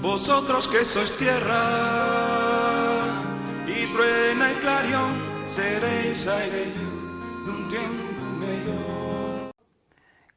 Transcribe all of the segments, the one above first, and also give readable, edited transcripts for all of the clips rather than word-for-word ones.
Vosotros que sois tierra, y truena y clarión, seréis aire y luz de un tiempo mejor.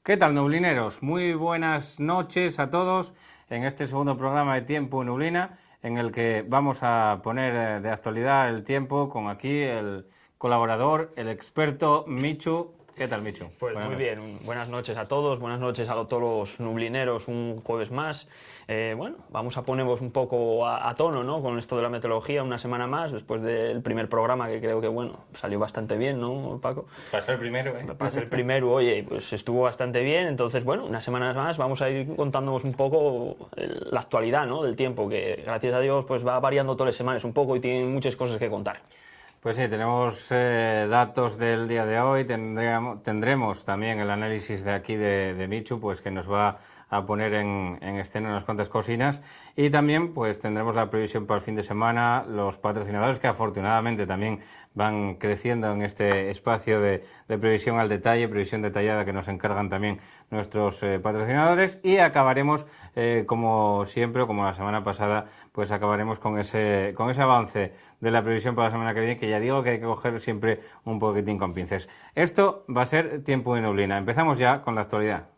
¿Qué tal, nublineros? Muy buenas noches a todos en este segundo programa de Tiempo Nublina, en el que vamos a poner de actualidad el tiempo con aquí el colaborador, el experto Michu. ¿Qué tal, Michu? Pues muy bien, buenas noches a todos, buenas noches a todos los nublineros, un jueves más. Bueno, vamos a ponernos un poco a tono, ¿no?, con esto de la meteorología una semana más, después del primer programa que creo que, bueno, salió bastante bien, ¿no, Paco? Para ser el primero, Para ser el primero, oye, pues estuvo bastante bien. Entonces, bueno, unas semanas más vamos a ir contándonos un poco la actualidad, ¿no?, del tiempo, que gracias a Dios pues va variando todas las semanas un poco y tiene muchas cosas que contar. Pues sí, tenemos datos del día de hoy, tendremos también el análisis de aquí de Michu, pues que nos va a poner en escena unas cuantas cocinas, y también pues tendremos la previsión para el fin de semana, los patrocinadores que afortunadamente también van creciendo en este espacio de previsión al detalle, previsión detallada que nos encargan también nuestros patrocinadores, y acabaremos como siempre, como la semana pasada, pues acabaremos con ese avance de la previsión para la semana que viene, que ya digo que hay que coger siempre un poquitín con pinzas. Esto va a ser Tiempo de Nublina. Empezamos ya con la actualidad.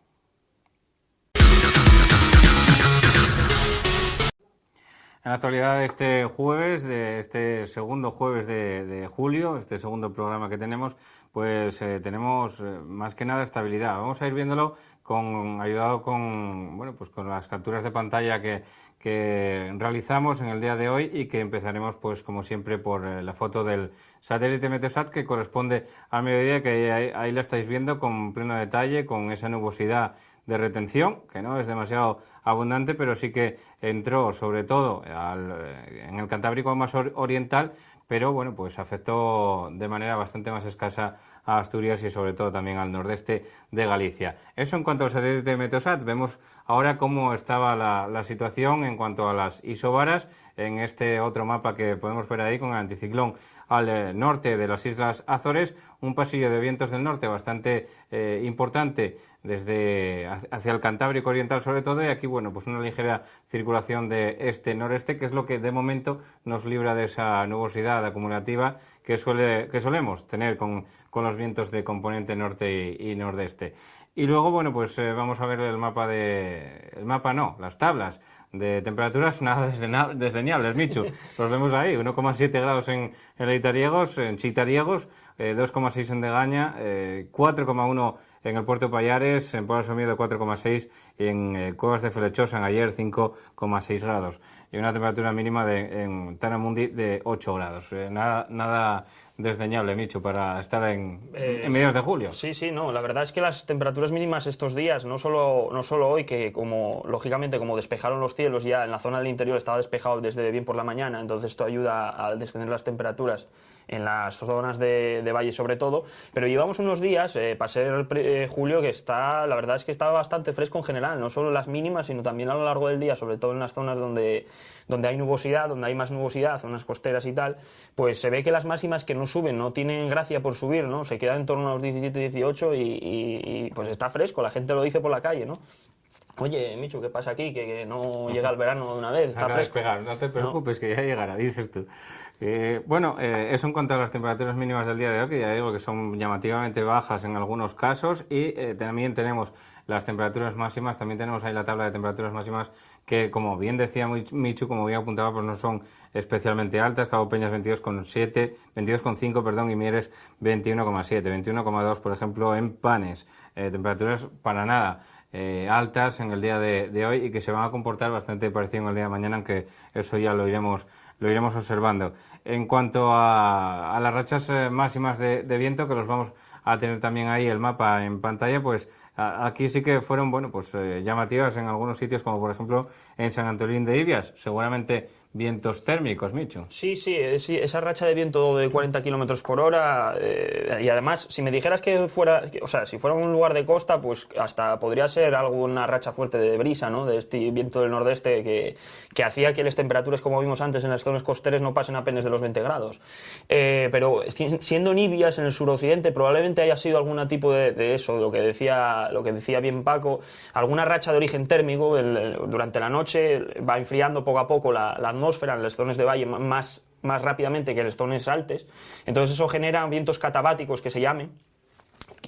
En la actualidad de este jueves, de este segundo jueves de julio, este segundo programa que tenemos, pues tenemos más que nada estabilidad. Vamos a ir viéndolo ayudado con, bueno, pues con las capturas de pantalla que realizamos en el día de hoy, y que empezaremos, pues como siempre, por la foto del satélite Meteosat, que corresponde al mediodía, que ahí la estáis viendo con pleno detalle, con esa nubosidad de retención, que no es demasiado abundante, pero sí que entró sobre todo en el Cantábrico más oriental, pero bueno, pues afectó de manera bastante más escasa a Asturias y sobre todo también al nordeste de Galicia. Eso en cuanto al satélite Meteosat. Vemos ahora cómo estaba la situación en cuanto a las isobaras en este otro mapa que podemos ver ahí, con el anticiclón al norte de las Islas Azores, un pasillo de vientos del norte bastante importante desde hacia el Cantábrico oriental sobre todo, y aquí, bueno, pues una ligera circulación de este-noreste, que es lo que de momento nos libra de esa nubosidad acumulativa que solemos tener con los vientos de componente norte y nordeste. Y luego, bueno, pues vamos a ver las tablas de temperaturas nada desdeñables, Michu. Los vemos ahí, 1,7 grados en Leitariegos, en Chitariegos, 2,6 en Degaña, 4,1 en el Puerto Payares, en Puebla de Somiedo 4,6 y en Cuevas de Felechosa en ayer 5,6 grados. Y una temperatura mínima en Taramundi de 8 grados. Nada desdeñable, Michu, para estar en mediados de julio. Sí, no, la verdad es que las temperaturas mínimas estos días, no solo hoy, que lógicamente como despejaron los cielos, ya en la zona del interior estaba despejado desde bien por la mañana, entonces esto ayuda a descender las temperaturas en las zonas de valle sobre todo, pero llevamos unos días, para ser julio, que la verdad es que está bastante fresco en general, no solo las mínimas, sino también a lo largo del día, sobre todo en las zonas donde hay nubosidad, donde hay más nubosidad, zonas costeras y tal, pues se ve que las máximas que no suben, no tienen gracia por subir, ¿no? Se quedan en torno a los 17, 18 y pues está fresco, la gente lo dice por la calle, ¿no? Oye, Michu, ¿qué pasa aquí? Que no llega el verano de una vez, está fresco. No te preocupes, ¿no? Que ya llegará, dices tú. Eso en cuanto a las temperaturas mínimas del día de hoy, que ya digo que son llamativamente bajas en algunos casos, y también tenemos las temperaturas máximas, también tenemos ahí la tabla de temperaturas máximas que, como bien decía Michu, como bien apuntaba, pues no son especialmente altas. Cabo Peñas 22,5, y Mieres 21,7, 21,2 por ejemplo en Panes, temperaturas para nada altas en el día de hoy, y que se van a comportar bastante parecido en el día de mañana, aunque eso ya lo iremos observando. En cuanto a las rachas máximas de viento, que los vamos a tener también ahí el mapa en pantalla, pues aquí sí que fueron, bueno, pues llamativas en algunos sitios, como por ejemplo en San Antolín de Ibias, seguramente vientos térmicos, Michu. Sí, esa racha de viento de 40 kilómetros por hora, y además, si me dijeras que si fuera un lugar de costa, pues hasta podría ser alguna racha fuerte de brisa, ¿no?, de este viento del nordeste que hacía que las temperaturas, como vimos antes, en las zonas costeras no pasen apenas de los 20 grados. Pero siendo en Ibias, en el suroccidente, probablemente haya sido algún tipo de eso, lo que decía lo que decía bien Paco, alguna racha de origen térmico durante la noche va enfriando poco a poco la atmósfera en las zonas de valle más rápidamente que en las zonas altas. Entonces eso genera vientos catabáticos que se llamen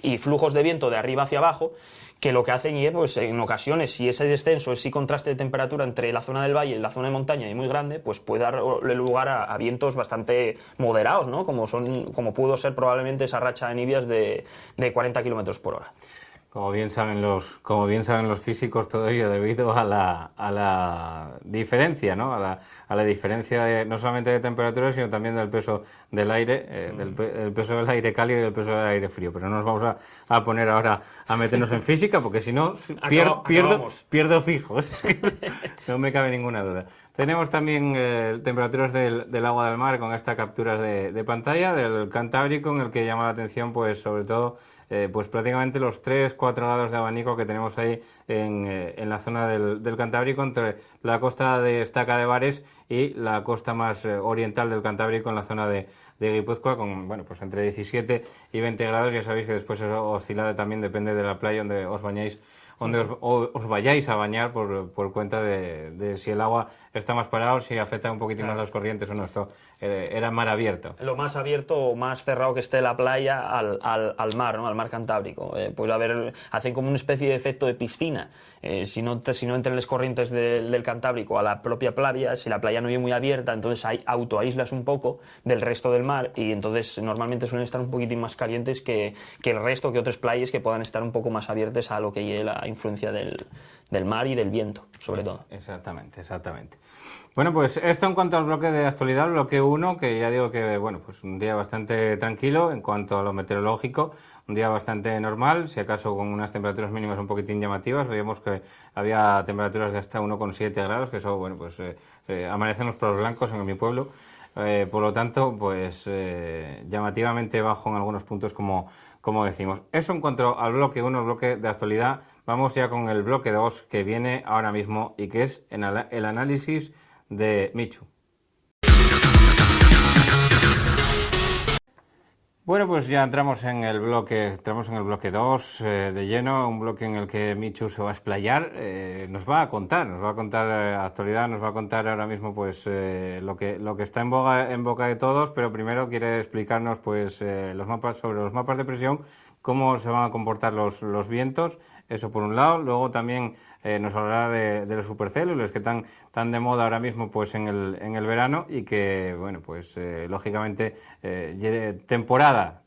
y flujos de viento de arriba hacia abajo, que lo que hacen es, pues, en ocasiones, si ese descenso, ese contraste de temperatura entre la zona del valle y la zona de montaña es muy grande, pues puede dar lugar a vientos bastante moderados, ¿no? Como pudo ser probablemente esa racha de Nibias de 40 km por hora. Como bien saben los físicos, todo ello debido a la diferencia, ¿no? A la diferencia no solamente de temperatura, sino también del peso del aire, del peso del aire cálido y del peso del aire frío. Pero no nos vamos a poner ahora a meternos en física, porque si no pierdo fijos. No me cabe ninguna duda. Tenemos también temperaturas del agua del mar con estas capturas de pantalla del Cantábrico, en el que llama la atención, pues sobre todo, pues prácticamente los 3-4 grados de abanico que tenemos ahí en la zona del Cantábrico, entre la costa de Estaca de Bares y la costa más oriental del Cantábrico, en la zona de Guipúzcoa, con, bueno, pues entre 17 y 20 grados. Ya sabéis que después eso oscila, también depende de la playa donde os bañáis, donde os vayáis a bañar, por cuenta de si el agua está más parado, si afecta un poquitín más las corrientes o no. Esto era mar abierto. Lo más abierto o más cerrado que esté la playa al mar, ¿no? Al mar Cantábrico. Pues hacen como una especie de efecto de piscina. Si no entran las corrientes del Cantábrico a la propia playa, si la playa no es muy abierta, entonces autoaíslas un poco del resto del mar, y entonces normalmente suelen estar un poquitín más calientes que el resto, que otras playas que puedan estar un poco más abiertas a lo que lleve la influencia del mar y del viento, sobre todo. Exactamente. Bueno, pues esto en cuanto al bloque de actualidad, el bloque 1, que ya digo que, bueno, pues un día bastante tranquilo en cuanto a lo meteorológico, un día bastante normal, si acaso con unas temperaturas mínimas un poquitín llamativas. Veíamos que había temperaturas de hasta 1,7 grados, que eso, bueno, pues amanecen los prados blancos en mi pueblo. Por lo tanto, pues llamativamente bajo en algunos puntos, como decimos. Eso en cuanto al bloque 1, el bloque de actualidad. Vamos ya con el bloque 2, que viene ahora mismo y que es el análisis de Michu. Bueno, pues ya entramos en el bloque 2 de lleno, un bloque en el que Michu se va a explayar, nos va a contar actualidad, nos va a contar ahora mismo, pues lo que está en boca de todos, pero primero quiere explicarnos, pues sobre los mapas de presión, cómo se van a comportar los vientos, eso por un lado. Luego también nos hablará de los supercélulas, que están tan de moda ahora mismo, pues en el verano, y que, bueno, pues lógicamente temporada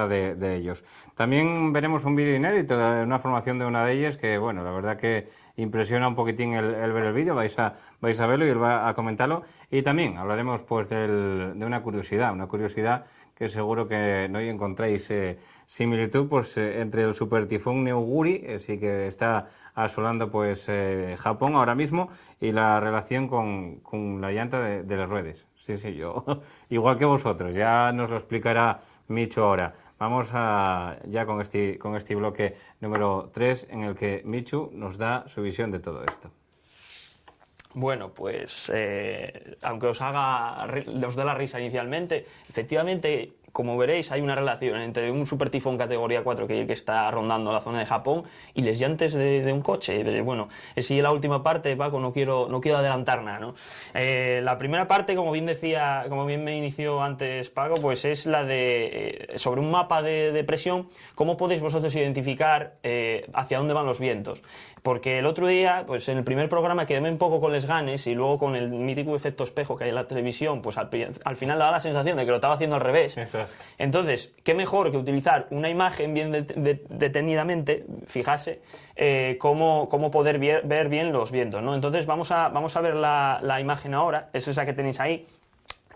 de ellos. También veremos un vídeo inédito de una formación de una de ellas, que, bueno, la verdad que impresiona un poquitín el ver el vídeo. Vais a verlo y él va a comentarlo. Y también hablaremos, pues, de una curiosidad que seguro que no encontráis similitud, pues entre el supertifón Neoguri, sí que está asolando, pues, Japón ahora mismo, y la relación con la llanta de las ruedas. Sí, yo igual que vosotros, ya nos lo explicará Michu ahora. Vamos ya con este bloque número 3, en el que Michu nos da su visión de todo esto. Bueno, pues aunque os dé la risa inicialmente, efectivamente, como veréis, hay una relación entre un supertifón categoría 4, que es el que está rondando la zona de Japón, y las llantas de un coche. Bueno, si la última parte, Paco, no quiero adelantar nada, ¿no? La primera parte, como bien me inició antes Paco, pues es la de sobre un mapa de presión, cómo podéis vosotros identificar hacia dónde van los vientos. Porque el otro día, pues en el primer programa quedé un poco con les ganes, y luego con el mítico efecto espejo que hay en la televisión, pues al final daba la sensación de que lo estaba haciendo al revés. Exacto. Entonces, qué mejor que utilizar una imagen bien detenidamente, fíjase, cómo poder ver bien los vientos, ¿no? Entonces vamos a ver la imagen ahora, es esa que tenéis ahí.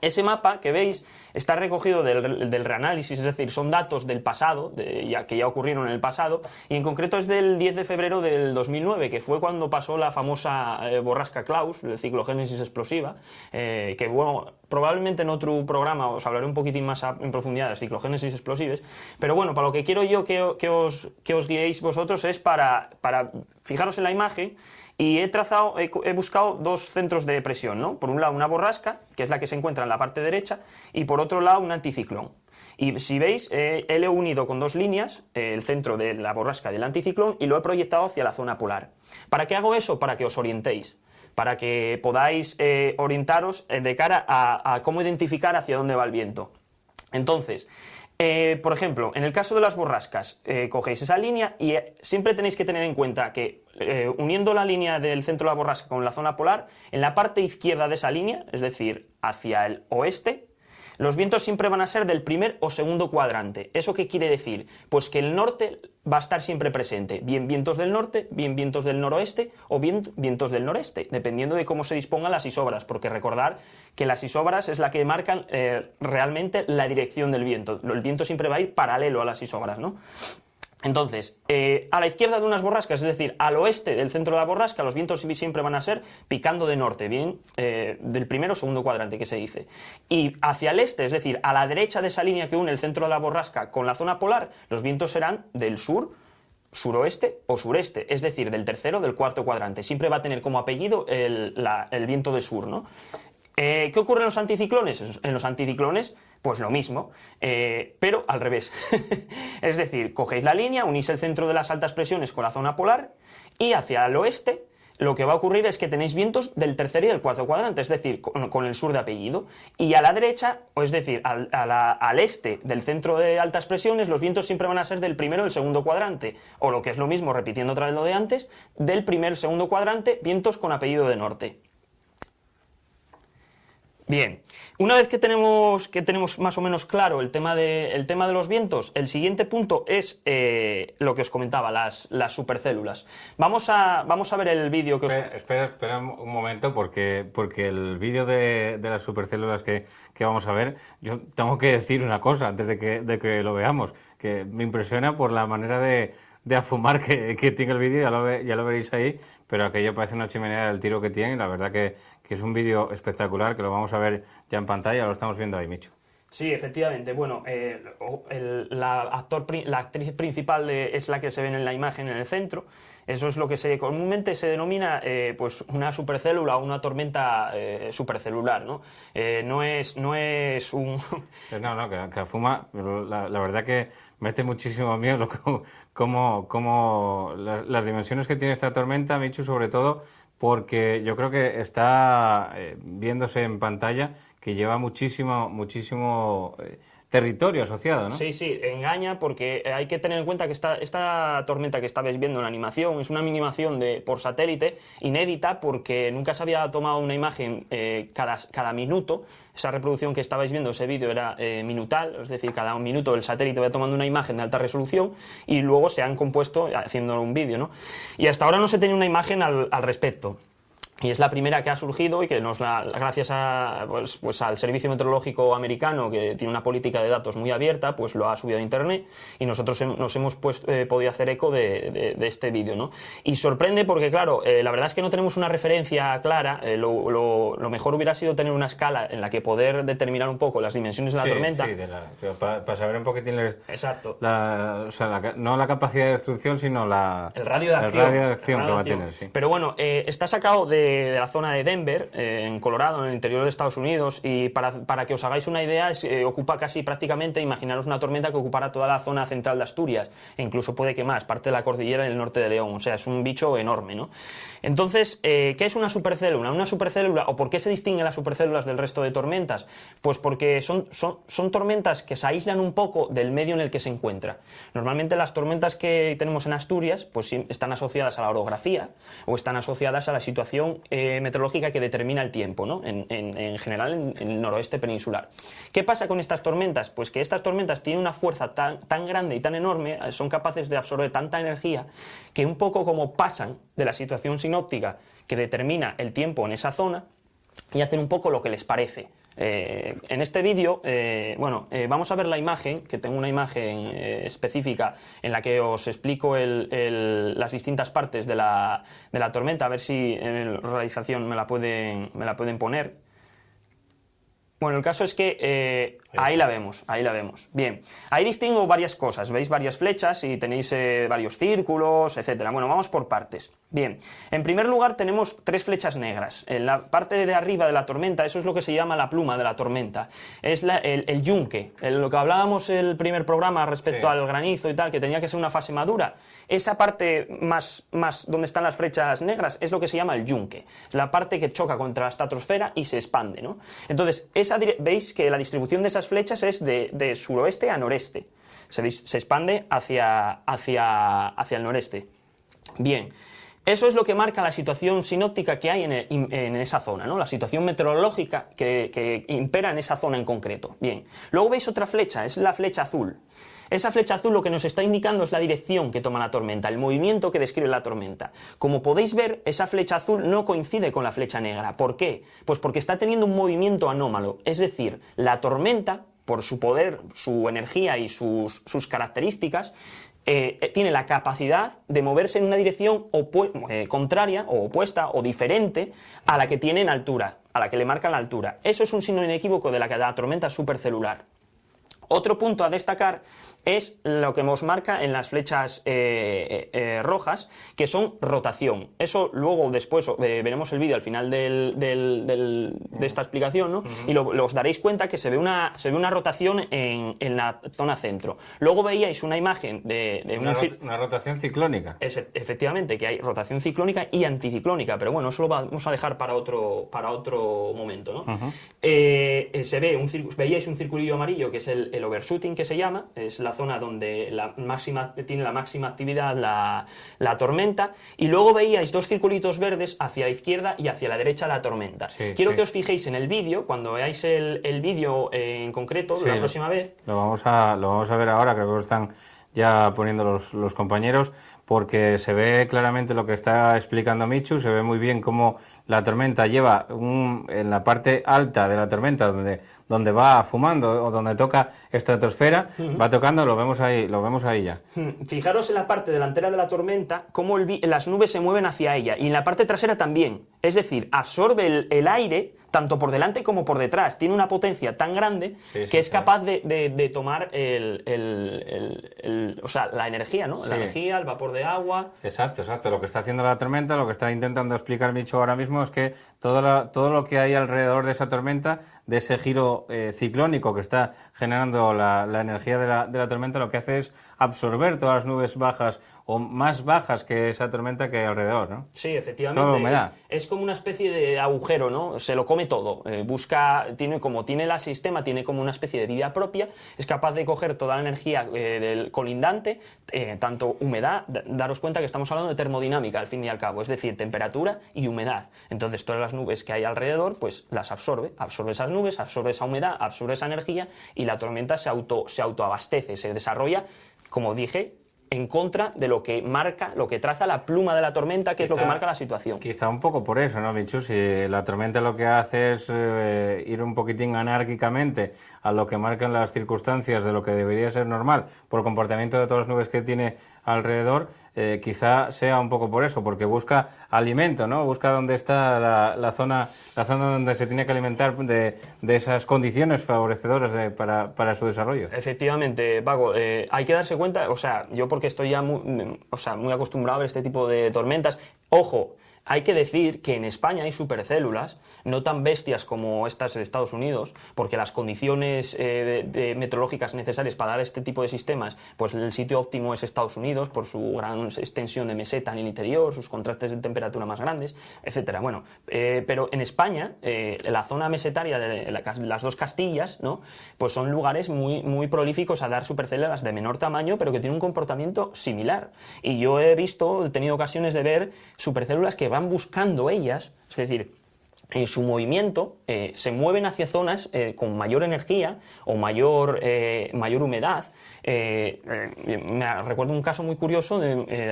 Ese mapa que veis está recogido del reanálisis, es decir, son datos del pasado, que ya ocurrieron en el pasado, y en concreto es del 10 de febrero del 2009, que fue cuando pasó la famosa borrasca Klaus, de ciclogénesis explosiva, que, bueno, probablemente en otro programa os hablaré un poquitín más en profundidad de las ciclogénesis explosivas, pero bueno, para lo que quiero yo que os guiéis vosotros es para fijaros en la imagen. Y he buscado dos centros de presión, ¿no? Por un lado una borrasca, que es la que se encuentra en la parte derecha, y por otro lado un anticiclón. Y si veis, he unido con 2 líneas el centro de la borrasca del anticiclón y lo he proyectado hacia la zona polar. ¿Para qué hago eso? Para que os orientéis, para que podáis orientaros de cara a cómo identificar hacia dónde va el viento. Entonces, por ejemplo, en el caso de las borrascas, cogéis esa línea y siempre tenéis que tener en cuenta que uniendo la línea del centro de la borrasca con la zona polar, en la parte izquierda de esa línea, es decir, hacia el oeste, los vientos siempre van a ser del primer o segundo cuadrante. ¿Eso qué quiere decir? Pues que el norte va a estar siempre presente, bien vientos del norte, bien vientos del noroeste o bien vientos del noreste, dependiendo de cómo se dispongan las isobras, porque recordar que las isobras es la que marcan realmente la dirección del viento. El viento siempre va a ir paralelo a las isobras, ¿no? Entonces, a la izquierda de unas borrascas, es decir, al oeste del centro de la borrasca, los vientos siempre van a ser picando de norte, bien del primero o segundo cuadrante que se dice. Y hacia el este, es decir, a la derecha de esa línea que une el centro de la borrasca con la zona polar, los vientos serán del sur, suroeste o sureste, es decir, del tercero o del cuarto cuadrante. Siempre va a tener como apellido el viento de sur, ¿no? ¿Qué ocurre en los anticiclones? En los anticiclones, pues lo mismo, pero al revés. Es decir, cogéis la línea, unís el centro de las altas presiones con la zona polar y hacia el oeste lo que va a ocurrir es que tenéis vientos del tercer y del cuarto cuadrante, es decir, con el sur de apellido. Y a la derecha, o es decir, al este del centro de altas presiones, los vientos siempre van a ser del primero o del segundo cuadrante. O lo que es lo mismo, repitiendo otra vez lo de antes, del primer o segundo cuadrante, vientos con apellido de norte. Bien, una vez que tenemos más o menos claro el tema de los vientos, el siguiente punto es lo que os comentaba, las supercélulas. Vamos a ver el vídeo que os... Espera un momento, porque el vídeo de las supercélulas que vamos a ver, yo tengo que decir una cosa antes de que lo veamos, que me impresiona por la manera de afumar que tiene el vídeo, ya lo veréis ahí, pero aquello parece una chimenea del tiro que tiene, la verdad que es un vídeo espectacular, que lo vamos a ver ya en pantalla, lo estamos viendo ahí, Michu. Sí, efectivamente. Bueno, la actriz principal es la que se ve en la imagen en el centro. Eso es lo que comúnmente se denomina pues una supercélula o una tormenta supercelular, ¿no? No es un... No, que afuma, pero la verdad que mete muchísimo miedo como las dimensiones que tiene esta tormenta, Michu, sobre todo porque yo creo que está viéndose en pantalla que lleva muchísimo territorio asociado, ¿no? Sí, engaña porque hay que tener en cuenta que esta tormenta que estabais viendo en la animación es una animación por satélite inédita porque nunca se había tomado una imagen cada minuto. Esa reproducción que estabais viendo, ese vídeo era minutal, es decir, cada un minuto el satélite va tomando una imagen de alta resolución y luego se han compuesto haciendo un vídeo, ¿no? Y hasta ahora no se tenía una imagen al respecto. Y es la primera que ha surgido y que gracias al Servicio Meteorológico Americano, que tiene una política de datos muy abierta, pues lo ha subido a internet y nosotros nos hemos podido hacer eco de este vídeo, ¿no? Y sorprende porque, claro, la verdad es que no tenemos una referencia clara. Lo mejor hubiera sido tener una escala en la que poder determinar un poco las dimensiones de la tormenta. Sí, para saber un poquitín exacto. No la capacidad de destrucción, sino el radio de acción que va a tener, sí. Pero bueno, está sacado de la zona de Denver, en Colorado, en el interior de Estados Unidos, y para que os hagáis una idea, ocupa casi prácticamente, imaginaros una tormenta que ocupara toda la zona central de Asturias, e incluso puede que más, parte de la cordillera en el norte de León, o sea, es un bicho enorme, ¿no? Entonces, ¿qué es una supercélula? Una supercélula, ¿o por qué se distinguen las supercélulas del resto de tormentas? Pues porque son tormentas que se aíslan un poco del medio en el que se encuentra. Normalmente las tormentas que tenemos en Asturias pues están asociadas a la orografía o están asociadas a la situación meteorológica que determina el tiempo, ¿no? En general en el noroeste peninsular. ¿Qué pasa con estas tormentas? Pues que estas tormentas tienen una fuerza tan grande y tan enorme, son capaces de absorber tanta energía que un poco como pasan de la situación sinóptica que determina el tiempo en esa zona y hacen un poco lo que les parece. En este vídeo, vamos a ver la imagen, que tengo una imagen específica en la que os explico las distintas partes de la tormenta, a ver si en la realización me la pueden poner. Bueno, el caso es que ahí la vemos, ahí la vemos. Bien, ahí distingo varias cosas, veis varias flechas y tenéis varios círculos, etcétera. Bueno, vamos por partes. Bien, en primer lugar tenemos 3 flechas negras. En la parte de arriba de la tormenta, eso es lo que se llama la pluma de la tormenta. Es el yunque, lo que hablábamos en el primer programa respecto al granizo y tal, que tenía que ser una fase madura. Esa parte más donde están las flechas negras es lo que se llama el yunque. Es la parte que choca contra la estratosfera y se expande, ¿no? Entonces, veis que la distribución de esas flechas es de suroeste a noreste. Se expande hacia el noreste. Bien, eso es lo que marca la situación sinóptica que hay en esa zona, ¿no? La situación meteorológica que impera en esa zona en concreto. Bien, luego veis otra flecha, es la flecha azul. Esa flecha azul lo que nos está indicando es la dirección que toma la tormenta, el movimiento que describe la tormenta. Como podéis ver, esa flecha azul no coincide con la flecha negra. ¿Por qué? Pues porque está teniendo un movimiento anómalo. Es decir, la tormenta, por su poder, su energía y sus características, tiene la capacidad de moverse en una dirección contraria o opuesta o diferente a la que tiene en altura, a la que le marca la altura. Eso es un signo inequívoco de la tormenta supercelular. Otro punto a destacar es lo que nos marca en las flechas rojas, que son rotación. Eso luego, después, veremos el vídeo al final de esta explicación, ¿no? Y os daréis cuenta que se ve una rotación en la zona centro. Luego veíais una imagen de una rotación ciclónica. Efectivamente, que hay rotación ciclónica y anticiclónica, pero bueno, eso lo vamos a dejar para otro momento, ¿no? Veíais un circulillo amarillo, que es el overshooting, que se llama, es la zona donde tiene la máxima actividad la tormenta, y luego veíais 2 circulitos verdes hacia la izquierda y hacia la derecha de la tormenta. Quiero que os fijéis en el vídeo, cuando veáis el vídeo en concreto, la próxima vez. Lo vamos a ver ahora, creo que lo están ya poniendo los compañeros, porque se ve claramente lo que está explicando Michu, se ve muy bien cómo la tormenta lleva en la parte alta de la tormenta, donde va fumando o donde toca estratosfera, va tocando, lo vemos ahí ya. Fijaros en la parte delantera de la tormenta, cómo las nubes se mueven hacia ella, y en la parte trasera también. Es decir, absorbe el aire tanto por delante como por detrás. Tiene una potencia tan grande que es capaz de tomar la energía, ¿no? La energía, el vapor de agua. Exacto. Lo que está haciendo la tormenta, lo que está intentando explicar Micho ahora mismo es que todo lo que hay alrededor de esa tormenta, de ese giro ciclónico que está generando la energía de la tormenta, lo que hace es absorber todas las nubes bajas o más bajas que esa tormenta que hay alrededor, ¿no? Sí, efectivamente. Toda la humedad. Es como una especie de agujero, ¿no? Se lo come todo. Tiene el sistema, tiene como una especie de vida propia, es capaz de coger toda la energía del colindante, tanto humedad, daros cuenta que estamos hablando de termodinámica al fin y al cabo, es decir, temperatura y humedad. Entonces todas las nubes que hay alrededor, pues las absorbe esas nubes, absorbe esa humedad, absorbe esa energía, y la tormenta se autoabastece, se desarrolla, como dije, en contra de lo que traza la pluma de la tormenta, que es lo que marca la situación. Quizá un poco por eso, ¿no, Michu? Si la tormenta lo que hace es ir un poquitín anárquicamente a lo que marcan las circunstancias de lo que debería ser normal por el comportamiento de todas las nubes que tiene alrededor, quizá sea un poco por eso, porque busca alimento, ¿no? Busca dónde está la zona donde se tiene que alimentar de esas condiciones favorecedoras para su desarrollo. Efectivamente, Paco, hay que darse cuenta, yo porque estoy ya muy acostumbrado a ver este tipo de tormentas. Ojo, hay que decir que en España hay supercélulas, no tan bestias como estas de Estados Unidos, porque las condiciones meteorológicas necesarias para dar este tipo de sistemas, pues el sitio óptimo es Estados Unidos, por su gran extensión de meseta en el interior, sus contrastes de temperatura más grandes, etcétera. Bueno, pero en España, la zona mesetaria de las 2 Castillas, ¿no? Pues son lugares muy, muy prolíficos a dar supercélulas de menor tamaño, pero que tienen un comportamiento similar. Y yo he tenido ocasiones de ver supercélulas que van buscando ellas, es decir, en su movimiento se mueven hacia zonas con mayor energía o mayor humedad. Recuerdo un caso muy curioso,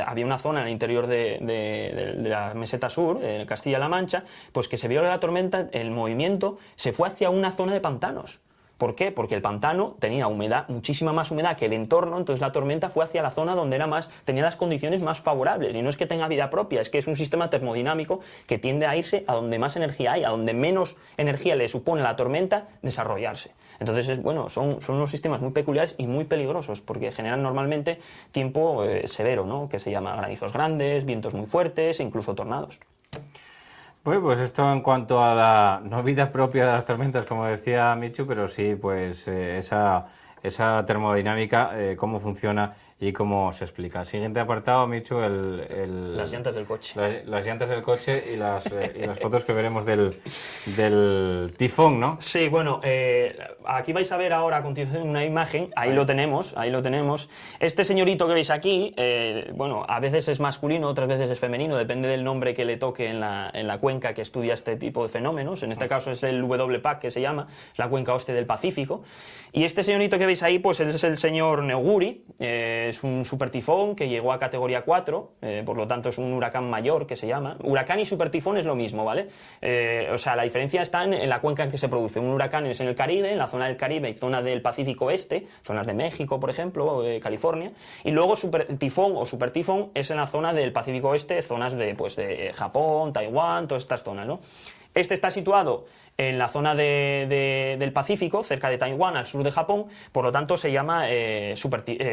había una zona en el interior de la meseta sur, en Castilla-La Mancha, pues que se vio la tormenta, el movimiento se fue hacia una zona de pantanos. ¿Por qué? Porque el pantano tenía humedad, muchísima más humedad que el entorno, entonces la tormenta fue hacia la zona donde tenía las condiciones más favorables. Y no es que tenga vida propia, es que es un sistema termodinámico que tiende a irse a donde más energía hay, a donde menos energía le supone a la tormenta desarrollarse. Entonces, son unos sistemas muy peculiares y muy peligrosos, porque generan normalmente tiempo severo, ¿no? Que se llama granizos grandes, vientos muy fuertes e incluso tornados. Pues esto en cuanto a la no vida propia de las tormentas, como decía Michu, pero sí, pues esa termodinámica, cómo funciona y cómo se explica. Siguiente apartado, Michu, las llantas del coche. Las llantas del coche y las fotos que veremos del tifón, ¿no? Sí, bueno, aquí vais a ver ahora a continuación una imagen, ahí lo tenemos. Este señorito que veis aquí, a veces es masculino, otras veces es femenino, depende del nombre que le toque en la cuenca que estudia este tipo de fenómenos. En este caso es el WPAC, que se llama, la cuenca oeste del Pacífico. Y este señorito que veis ahí, pues es el señor Neoguri, es un supertifón que llegó a categoría 4, por lo tanto es un huracán mayor que se llama. Huracán y supertifón es lo mismo, ¿vale? La diferencia está en la cuenca en que se produce. Un huracán es en el Caribe, en la zona del Caribe y zona del Pacífico Este, zonas de México, por ejemplo, o California, y luego supertifón o supertifón es en la zona del Pacífico Este, zonas de Japón, Taiwán, todas estas zonas, ¿no? Este está situado en la zona del Pacífico, cerca de Taiwán, al sur de Japón, por lo tanto se llama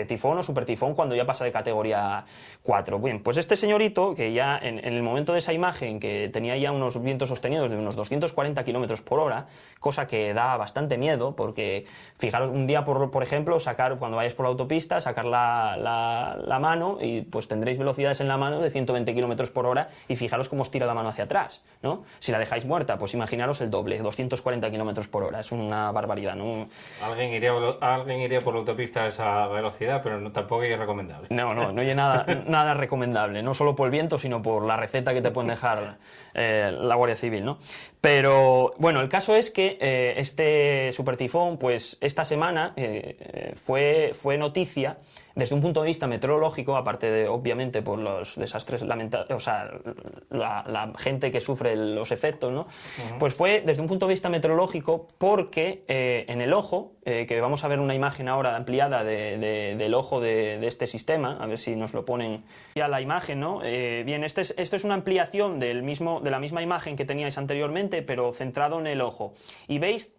tifón o supertifón cuando ya pasa de categoría 4. Bien, pues este señorito, que ya en el momento de esa imagen, que tenía ya unos vientos sostenidos de unos 240 kilómetros por hora, cosa que da bastante miedo, porque fijaros, un día, por ejemplo, cuando vayáis por la autopista, sacar la mano y pues tendréis velocidades en la mano de 120 kilómetros por hora y fijaros cómo os tira la mano hacia atrás, ¿no? Si la dejáis muerta, pues imaginaros el doble, 240 kilómetros por hora, es una barbaridad, ¿no? Alguien iría por la autopista a esa velocidad, pero tampoco es recomendable. No hay nada recomendable, no solo por el viento, sino por la receta que te pueden dejar la Guardia Civil, ¿no? Pero, bueno, el caso es que este supertifón, pues esta semana fue noticia desde un punto de vista meteorológico, aparte de, obviamente, por los desastres lamentables, la gente que sufre los efectos, ¿no? Uh-huh. Pues fue desde un punto de vista meteorológico porque en el ojo, que vamos a ver una imagen ahora ampliada del ojo de este sistema, a ver si nos lo ponen ya la imagen, ¿no? Bien, esto es una ampliación de la misma imagen que teníais anteriormente, pero centrado en el ojo. Y veis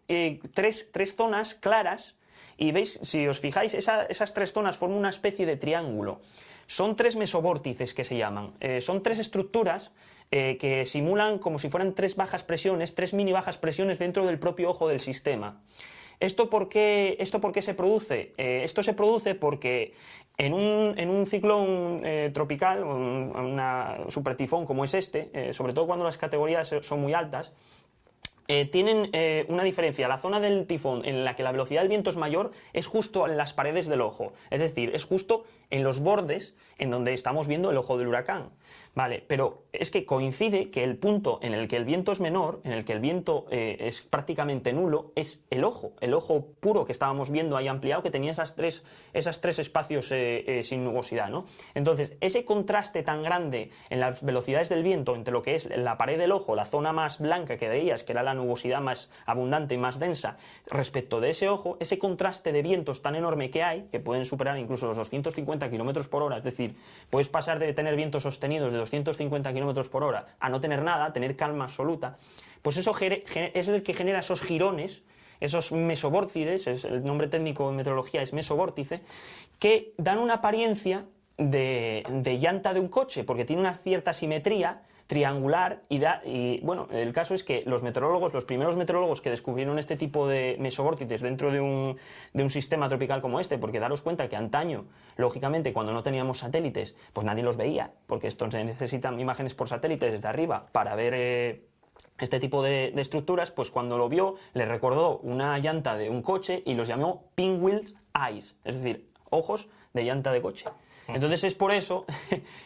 tres zonas claras. Y veis, si os fijáis, esas tres zonas forman una especie de triángulo. Son tres mesovórtices que se llaman. Son tres estructuras que simulan como si fueran tres mini bajas presiones dentro del propio ojo del sistema. ¿Esto por qué se produce? Esto se produce porque en un ciclón tropical, una supertifón como es sobre todo cuando las categorías son muy altas, tienen una diferencia. La zona del tifón en la que la velocidad del viento es mayor es justo en las paredes del ojo, es decir, es justo en los bordes en donde estamos viendo el ojo del huracán. Vale, pero es que coincide que el punto en el que el viento es menor, en el que el viento es prácticamente nulo, es el ojo puro que estábamos viendo ahí ampliado, que tenía esas tres espacios sin nubosidad, ¿no? Entonces, ese contraste tan grande en las velocidades del viento entre lo que es la pared del ojo, la zona más blanca que veías, que era la nubosidad más abundante y más densa, respecto de ese ojo, ese contraste de vientos tan enorme que hay, que pueden superar incluso los 250 kilómetros por hora, es decir, puedes pasar de tener vientos sostenidos de 250 kilómetros por hora a no tener nada, tener calma absoluta, pues eso es el que genera esos girones, esos mesovórtices, el nombre técnico en meteorología es mesovórtice, que dan una apariencia de llanta de un coche, porque tiene una cierta simetría triangular y bueno, el caso es que los primeros meteorólogos que descubrieron este tipo de mesovórtices dentro de un sistema tropical como este, porque daros cuenta que antaño, lógicamente, cuando no teníamos satélites, pues nadie los veía, porque esto se necesitan imágenes por satélites desde arriba para ver este tipo de estructuras, pues cuando lo vio le recordó una llanta de un coche y los llamó pinwheels eyes, es decir, ojos de llanta de coche. Entonces es por eso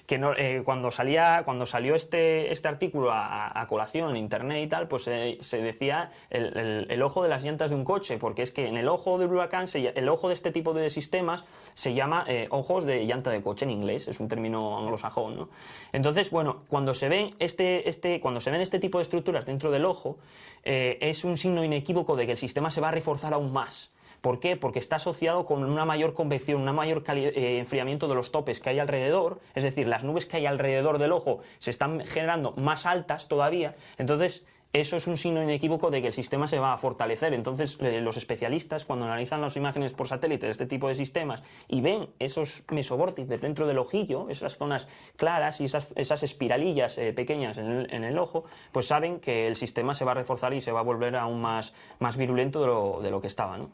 que cuando salió este artículo a colación en internet y tal, pues se decía el ojo de las llantas de un coche, porque es que en el ojo del huracán, el ojo de este tipo de sistemas se llama ojos de llanta de coche en inglés, es un término anglosajón, ¿no? Entonces, bueno, cuando se ven este tipo de estructuras dentro del ojo, es un signo inequívoco de que el sistema se va a reforzar aún más. ¿Por qué? Porque está asociado con una mayor convección, un mayor enfriamiento de los topes que hay alrededor, es decir, las nubes que hay alrededor del ojo se están generando más altas todavía, entonces eso es un signo inequívoco de que el sistema se va a fortalecer. Entonces los especialistas, cuando analizan las imágenes por satélite de este tipo de sistemas y ven esos mesobórtices dentro del ojillo, esas zonas claras y esas espiralillas pequeñas en el ojo, pues saben que el sistema se va a reforzar y se va a volver aún más virulento de lo que estaba, ¿no?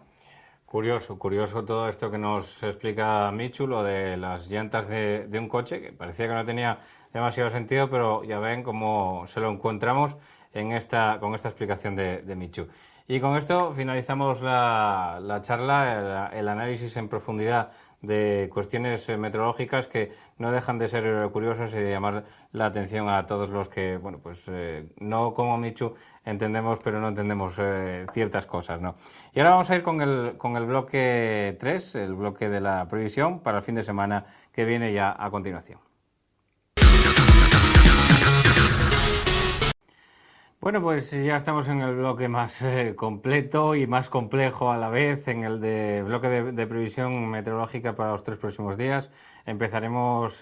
Curioso todo esto que nos explica Michu, lo de las llantas de un coche, que parecía que no tenía demasiado sentido, pero ya ven cómo se lo encontramos con esta explicación de Michu. Y con esto finalizamos la charla, el análisis en profundidad de cuestiones meteorológicas que no dejan de ser curiosas y de llamar la atención a todos los que, bueno, pues no como Michu entendemos, pero no entendemos ciertas cosas, ¿no? Y ahora vamos a ir con el bloque 3, el bloque de la previsión para el fin de semana que viene ya a continuación. Bueno, pues ya estamos en el bloque más completo y más complejo a la vez, en el bloque de previsión meteorológica para los 3 próximos días. Empezaremos,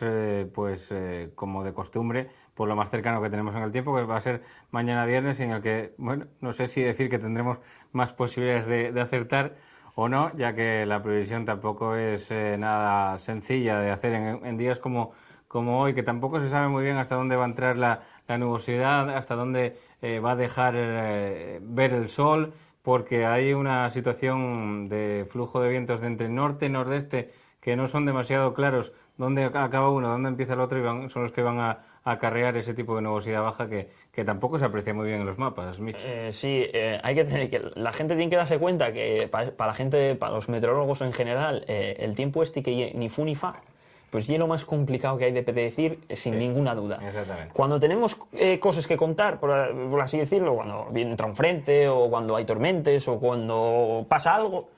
como de costumbre, por lo más cercano que tenemos en el tiempo, que va a ser mañana viernes, y en el que, bueno, no sé si decir que tendremos más posibilidades de acertar o no, ya que la previsión tampoco es nada sencilla de hacer en días como hoy, que tampoco se sabe muy bien hasta dónde va a entrar la nubosidad, hasta dónde va a dejar ver el sol, porque hay una situación de flujo de vientos de entre norte y nordeste que no son demasiado claros dónde acaba uno, dónde empieza el otro, y son los que van a acarrear ese tipo de nubosidad baja que tampoco se aprecia muy bien en los mapas, Mitch. Hay que tener la gente tiene que darse cuenta que para la gente, para los meteorólogos en general, el tiempo que ni fu ni fa, pues es lo más complicado que hay de predecir, sin ninguna duda. Exactamente. Cuando tenemos cosas que contar, por así decirlo, cuando entra un frente, o cuando hay tormentas, o cuando pasa algo,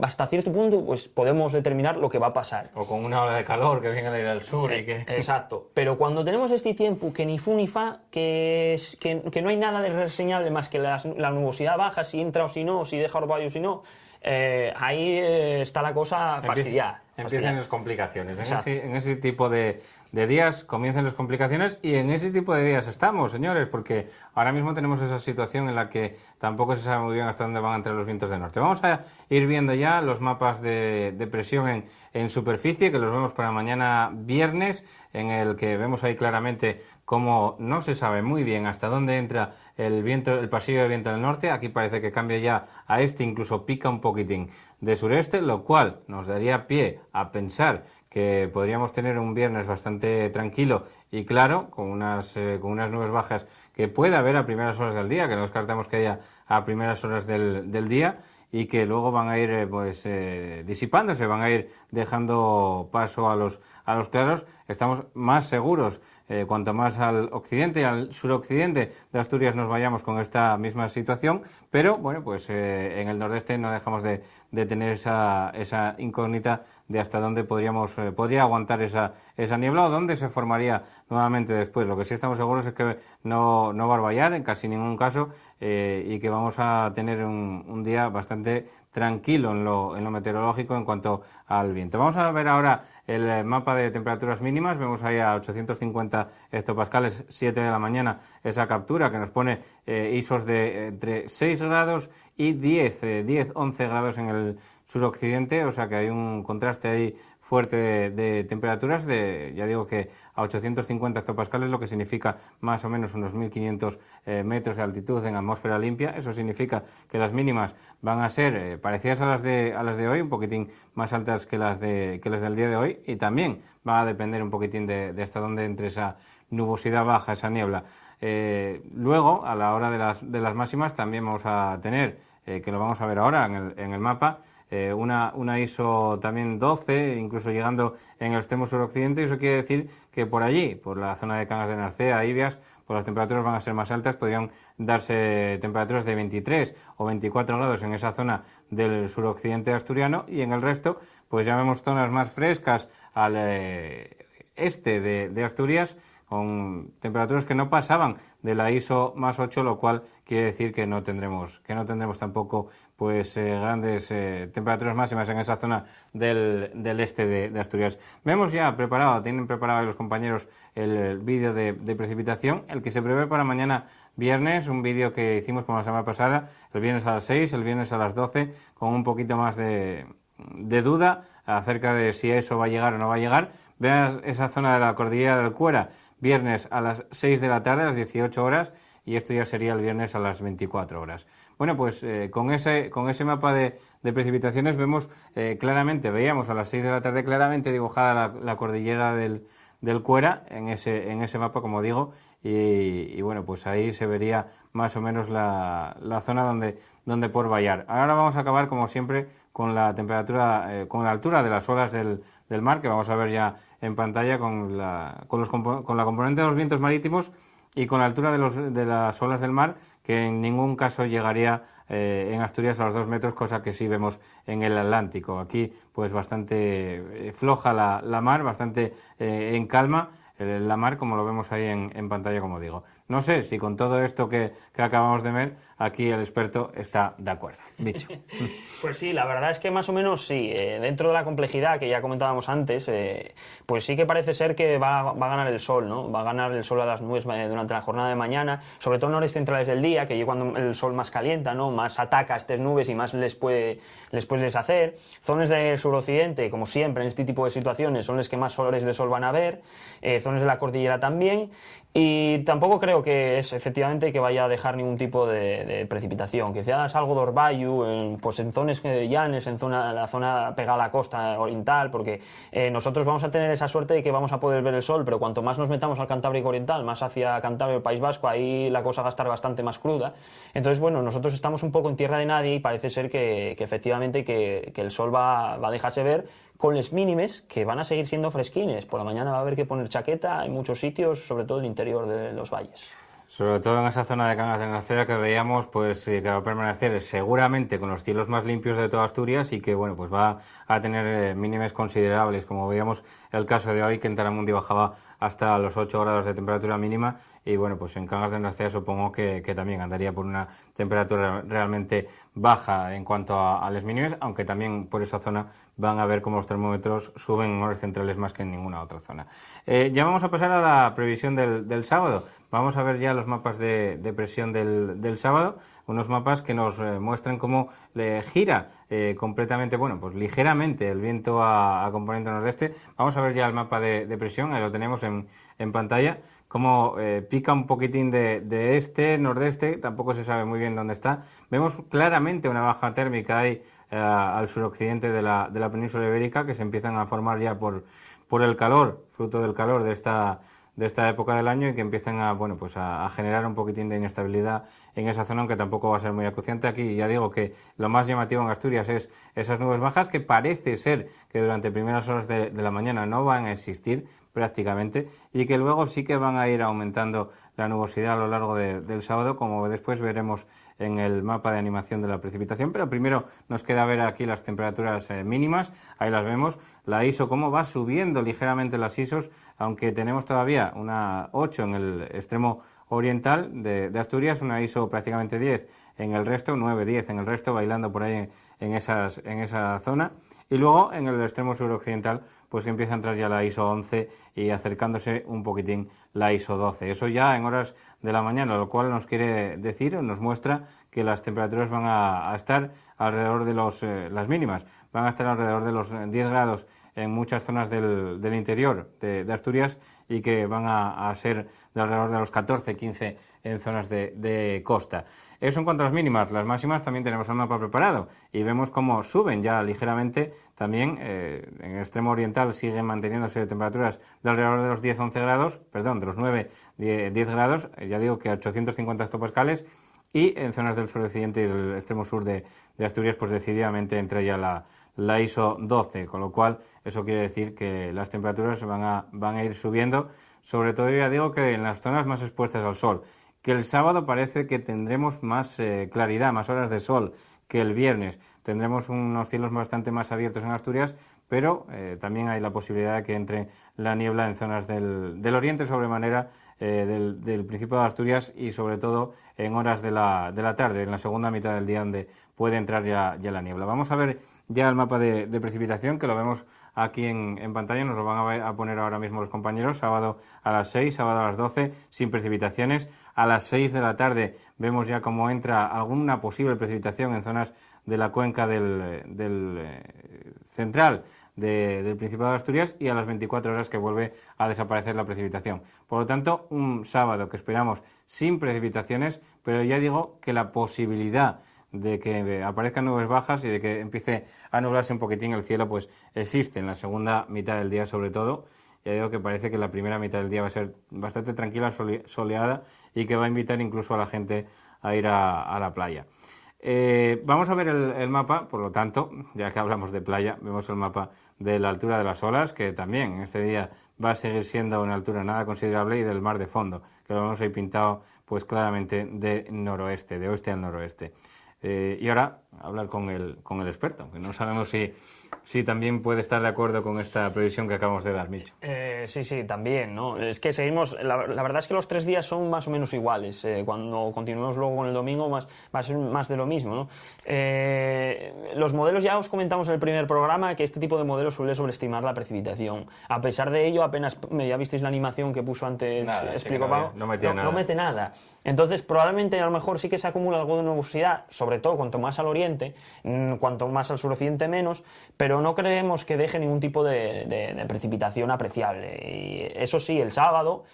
hasta cierto punto pues podemos determinar lo que va a pasar. O con una ola de calor que viene a ir al sur. Exacto. Pero cuando tenemos este tiempo que ni fu ni fa, que no hay nada de reseñable más que la nubosidad baja, si entra o si no, si deja orvallo o si no, ahí está la cosa fastidiada. Empiezan las complicaciones. En ese tipo de días comienzan las complicaciones, y en ese tipo de días estamos, señores, porque ahora mismo tenemos esa situación en la que tampoco se sabe muy bien hasta dónde van a entrar los vientos del norte. Vamos a ir viendo ya los mapas de presión en superficie, que los vemos para mañana viernes, en el que vemos ahí claramente cómo no se sabe muy bien hasta dónde entra el pasillo de viento del norte. Aquí parece que cambia ya a incluso pica un poquitín de sureste, lo cual nos daría pie a pensar que podríamos tener un viernes bastante tranquilo y claro, con unas nubes bajas que puede haber a primeras horas del día, que no descartamos que haya a primeras horas del día, y que luego van a ir disipándose, van a ir dejando paso a los claros. Estamos más seguros cuanto más al occidente y al suroccidente de Asturias nos vayamos con esta misma situación, pero bueno, pues en el nordeste no dejamos de tener esa incógnita de hasta dónde podría aguantar esa niebla, o dónde se formaría nuevamente después. Lo que sí estamos seguros es que no va a orvallar en casi ningún caso, y que vamos a tener un día bastante tranquilo en lo meteorológico en cuanto al viento. Vamos a ver ahora el mapa de temperaturas mínimas. Vemos ahí a 850 hectopascales, 7 de la mañana, esa captura que nos pone ISOs de entre 6 grados y 11 grados en el suroccidente, o sea que hay un contraste ahí fuerte de temperaturas, ya digo que a 850 hectopascales, lo que significa más o menos unos 1.500 metros de altitud en atmósfera limpia. Eso significa que las mínimas van a ser parecidas a las de hoy, un poquitín más altas que las del día de hoy, y también va a depender un poquitín de hasta dónde entre esa nubosidad baja, esa niebla. Luego, a la hora de las máximas, también vamos a tener, que lo vamos a ver ahora en el mapa, una ISO también 12, incluso llegando en el extremo suroccidente, y eso quiere decir que por allí, por la zona de Cangas de Narcea, Ibias, pues las temperaturas van a ser más altas, podrían darse temperaturas de 23 o 24 grados en esa zona del suroccidente asturiano, y en el resto, pues ya vemos zonas más frescas al este de Asturias, con temperaturas que no pasaban de la ISO más 8, lo cual quiere decir que no tendremos tampoco pues grandes temperaturas máximas en esa zona del este de Asturias. Vemos ya tienen preparado los compañeros el vídeo de precipitación, el que se prevé para mañana viernes, un vídeo que hicimos como la semana pasada, el viernes a las 6, el viernes a las 12, con un poquito más de duda acerca de si eso va a llegar o no va a llegar. Veas esa zona de la cordillera del Cuera, viernes a las 6 de la tarde, a las 18 horas, y esto ya sería el viernes a las 24 horas. Bueno, pues con ese mapa de precipitaciones veíamos a las 6 de la tarde claramente dibujada la cordillera del Cuera en ese mapa, como digo, y bueno, pues ahí se vería más o menos la zona donde por vallar. Ahora vamos a acabar, como siempre, con la temperatura, con la altura de las olas del mar, que vamos a ver ya en pantalla con la componente de los vientos marítimos y con la altura de las olas del mar, que en ningún caso llegaría en Asturias a los 2 metros, cosa que sí vemos en el Atlántico. Aquí pues bastante floja la mar, bastante en calma la mar, como lo vemos ahí en pantalla, como digo. No sé si con todo esto que acabamos de ver, aquí el experto está de acuerdo. Bicho. Pues sí, la verdad es que más o menos sí. Dentro de la complejidad que ya comentábamos antes, pues sí que parece ser que va a ganar el sol, ¿no? Va a ganar el sol a las nubes durante la jornada de mañana, sobre todo en horas centrales del día, que es cuando el sol más calienta, ¿no? Más ataca a estas nubes y más les puede deshacer. Zonas del suroccidente, como siempre en este tipo de situaciones, son las que más solares de sol van a ver. Zonas de la cordillera también. Y tampoco creo que es efectivamente que vaya a dejar ningún tipo de precipitación. Quizás algo de orvallo, pues en zonas llanas, la zona pegada a la costa oriental, porque nosotros vamos a tener esa suerte de que vamos a poder ver el sol, pero cuanto más nos metamos al Cantábrico Oriental, más hacia Cantabria, el País Vasco, ahí la cosa va a estar bastante más cruda. Entonces, bueno, nosotros estamos un poco en tierra de nadie y parece ser que efectivamente que el sol va a dejarse ver, con las mínimes que van a seguir siendo fresquines. Por la mañana va a haber que poner chaqueta en muchos sitios, sobre todo en el interior de los valles. Sobre todo en esa zona de Cangas de Narcea que veíamos pues que va a permanecer seguramente con los cielos más limpios de toda Asturias y que bueno pues va a tener mínimas considerables, como veíamos el caso de hoy, que en Taramundi bajaba hasta los 8 grados de temperatura mínima, y bueno pues en Cangas de Narcea supongo que también andaría por una temperatura realmente baja en cuanto a las mínimas, aunque también por esa zona van a ver cómo los termómetros suben en horas centrales más que en ninguna otra zona. Ya vamos a pasar a la previsión del sábado. Vamos a ver ya los mapas de presión del sábado, unos mapas que nos muestran cómo le gira completamente, bueno, pues ligeramente el viento a componente nordeste. Vamos a ver ya el mapa de presión, ahí lo tenemos en pantalla, cómo pica un poquitín de este, nordeste, tampoco se sabe muy bien dónde está. Vemos claramente una baja térmica ahí al suroccidente de la península ibérica, que se empiezan a formar ya por el calor, fruto del calor de esta época del año, y que empiezan a generar un poquitín de inestabilidad en esa zona, aunque tampoco va a ser muy acuciante. Aquí ya digo que lo más llamativo en Asturias es esas nubes bajas, que parece ser que durante primeras horas de la mañana no van a existir prácticamente, y que luego sí que van a ir aumentando la nubosidad a lo largo del sábado, como después veremos en el mapa de animación de la precipitación. Pero primero nos queda ver aquí las temperaturas mínimas, ahí las vemos, la ISO cómo va subiendo ligeramente las ISOs, aunque tenemos todavía una 8 en el extremo oriental de Asturias, una ISO prácticamente 10 en el resto, 9, 10 en el resto, bailando por ahí en esa zona. Y luego en el extremo suroccidental pues que empieza a entrar ya la ISO 11 y acercándose un poquitín la ISO 12. Eso ya en horas de la mañana, lo cual nos quiere decir, nos muestra que las temperaturas van a estar alrededor de las mínimas, van a estar alrededor de los 10 grados en muchas zonas del interior de Asturias, y que van a ser de alrededor de los 14, 15 en zonas de costa. Eso en cuanto a las mínimas. Las máximas también tenemos el mapa preparado y vemos cómo suben ya ligeramente. También en el extremo oriental siguen manteniéndose temperaturas de alrededor de los 10-11 grados, perdón, de los 9-10 grados, ya digo que a 850 hectopascales, y en zonas del suroccidente y del extremo sur de Asturias, pues decididamente entra ya la ISO 12, con lo cual eso quiere decir que las temperaturas van a ir subiendo, sobre todo ya digo que en las zonas más expuestas al sol. Que el sábado parece que tendremos más claridad, más horas de sol que el viernes. Tendremos unos cielos bastante más abiertos en Asturias, pero también hay la posibilidad de que entre la niebla en zonas del oriente, sobremanera del Principado de Asturias y sobre todo en horas de la tarde, en la segunda mitad del día, donde puede entrar ya la niebla. Vamos a ver ya el mapa de precipitación, que lo vemos aquí en pantalla, nos lo van a poner ahora mismo los compañeros. Sábado a las 6, sábado a las 12, sin precipitaciones. A las 6 de la tarde vemos ya cómo entra alguna posible precipitación en zonas de la cuenca del central del Principado de Asturias, y a las 24 horas que vuelve a desaparecer la precipitación. Por lo tanto, un sábado que esperamos sin precipitaciones, pero ya digo que la posibilidad de que aparezcan nubes bajas y de que empiece a nublarse un poquitín el cielo, pues existe en la segunda mitad del día sobre todo. Ya digo que parece que la primera mitad del día va a ser bastante tranquila, soleada, y que va a invitar incluso a la gente a ir a la playa. Vamos a ver el mapa, por lo tanto, ya que hablamos de playa, vemos el mapa de la altura de las olas, que también en este día va a seguir siendo una altura nada considerable, y del mar de fondo, que lo vemos ahí pintado pues claramente de noroeste, de oeste al noroeste. Y ahora hablar con el experto, que no sabemos si también puede estar de acuerdo con esta previsión que acabamos de dar, Micho. Sí, también, ¿no? Es que seguimos, la verdad es que los 3 días son más o menos iguales. Cuando continuemos luego con el domingo va a ser más de lo mismo, ¿no? Los modelos, ya os comentamos en el primer programa que este tipo de modelos suele sobreestimar la precipitación. A pesar de ello, apenas ya visteis la animación que puso antes, explico Pablo, no mete nada. Entonces, probablemente a lo mejor sí que se acumula algo de nubosidad, sobre todo cuanto más al oriente, cuanto más al suroccidente menos, pero no creemos que deje ningún tipo de precipitación apreciable. Y eso sí, el sábado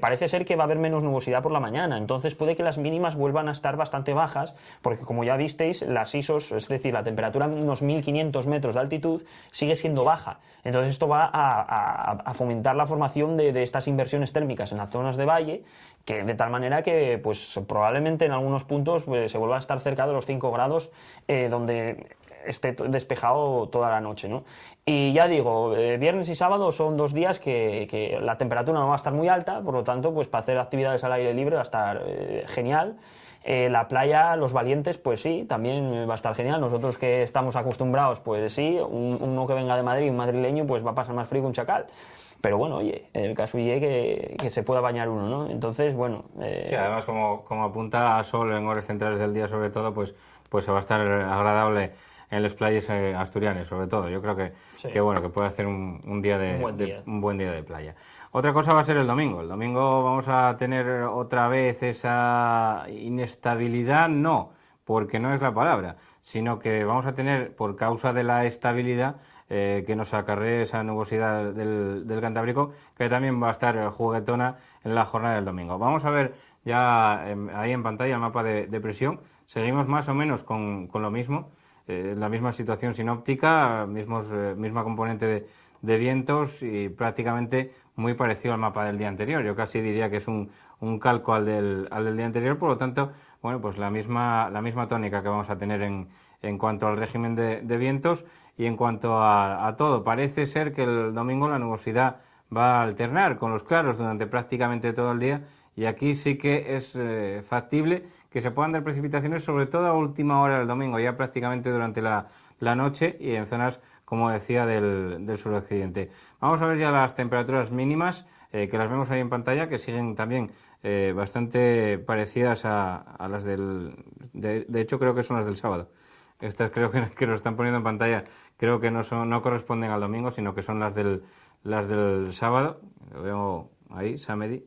parece ser que va a haber menos nubosidad por la mañana, entonces puede que las mínimas vuelvan a estar bastante bajas, porque como ya visteis, las ISOs, es decir, la temperatura a unos 1500 metros de altitud, sigue siendo baja. Entonces esto va a fomentar la formación de estas inversiones térmicas en las zonas de valle, que de tal manera que pues probablemente en algunos puntos pues, se vuelva a estar cerca de los 5 grados, donde esté despejado toda la noche, ¿no? Y ya digo, viernes y sábado son 2 días que la temperatura no va a estar muy alta, por lo tanto, pues para hacer actividades al aire libre va a estar genial. La playa, los valientes, pues sí, también va a estar genial. Nosotros que estamos acostumbrados, pues sí, uno que venga de Madrid, un madrileño, pues va a pasar más frío que un chacal. Pero bueno, oye, el caso es que se pueda bañar uno, ¿no? Entonces, bueno... Sí, además, como apunta a sol en horas centrales del día, sobre todo, pues se va a estar agradable en las playas asturianas, sobre todo. Yo creo que bueno, que puede hacer un buen día de playa. Otra cosa va a ser el domingo. El domingo vamos a tener otra vez esa inestabilidad, no, porque no es la palabra, sino que vamos a tener, por causa de la estabilidad que nos acarree esa nubosidad del Cantábrico, que también va a estar juguetona en la jornada del domingo. Vamos a ver ya ahí en pantalla el mapa de presión. Seguimos más o menos con lo mismo, la misma situación sinóptica, misma componente de vientos y prácticamente muy parecido al mapa del día anterior. Yo casi diría que es un calco al del día anterior, por lo tanto, bueno, pues la misma tónica que vamos a tener en cuanto al régimen de vientos y en cuanto a todo. Parece ser que el domingo la nubosidad va a alternar con los claros durante prácticamente todo el día, y aquí sí que es factible que se puedan dar precipitaciones, sobre todo a última hora del domingo, ya prácticamente durante la noche y en zonas, como decía, del suroccidente. Vamos a ver ya las temperaturas mínimas, que las vemos ahí en pantalla, que siguen también bastante parecidas a las de hecho creo que son las del sábado. Estas creo que nos están poniendo en pantalla, creo que no corresponden al domingo, sino que son las del sábado. Lo veo ahí, Samedi.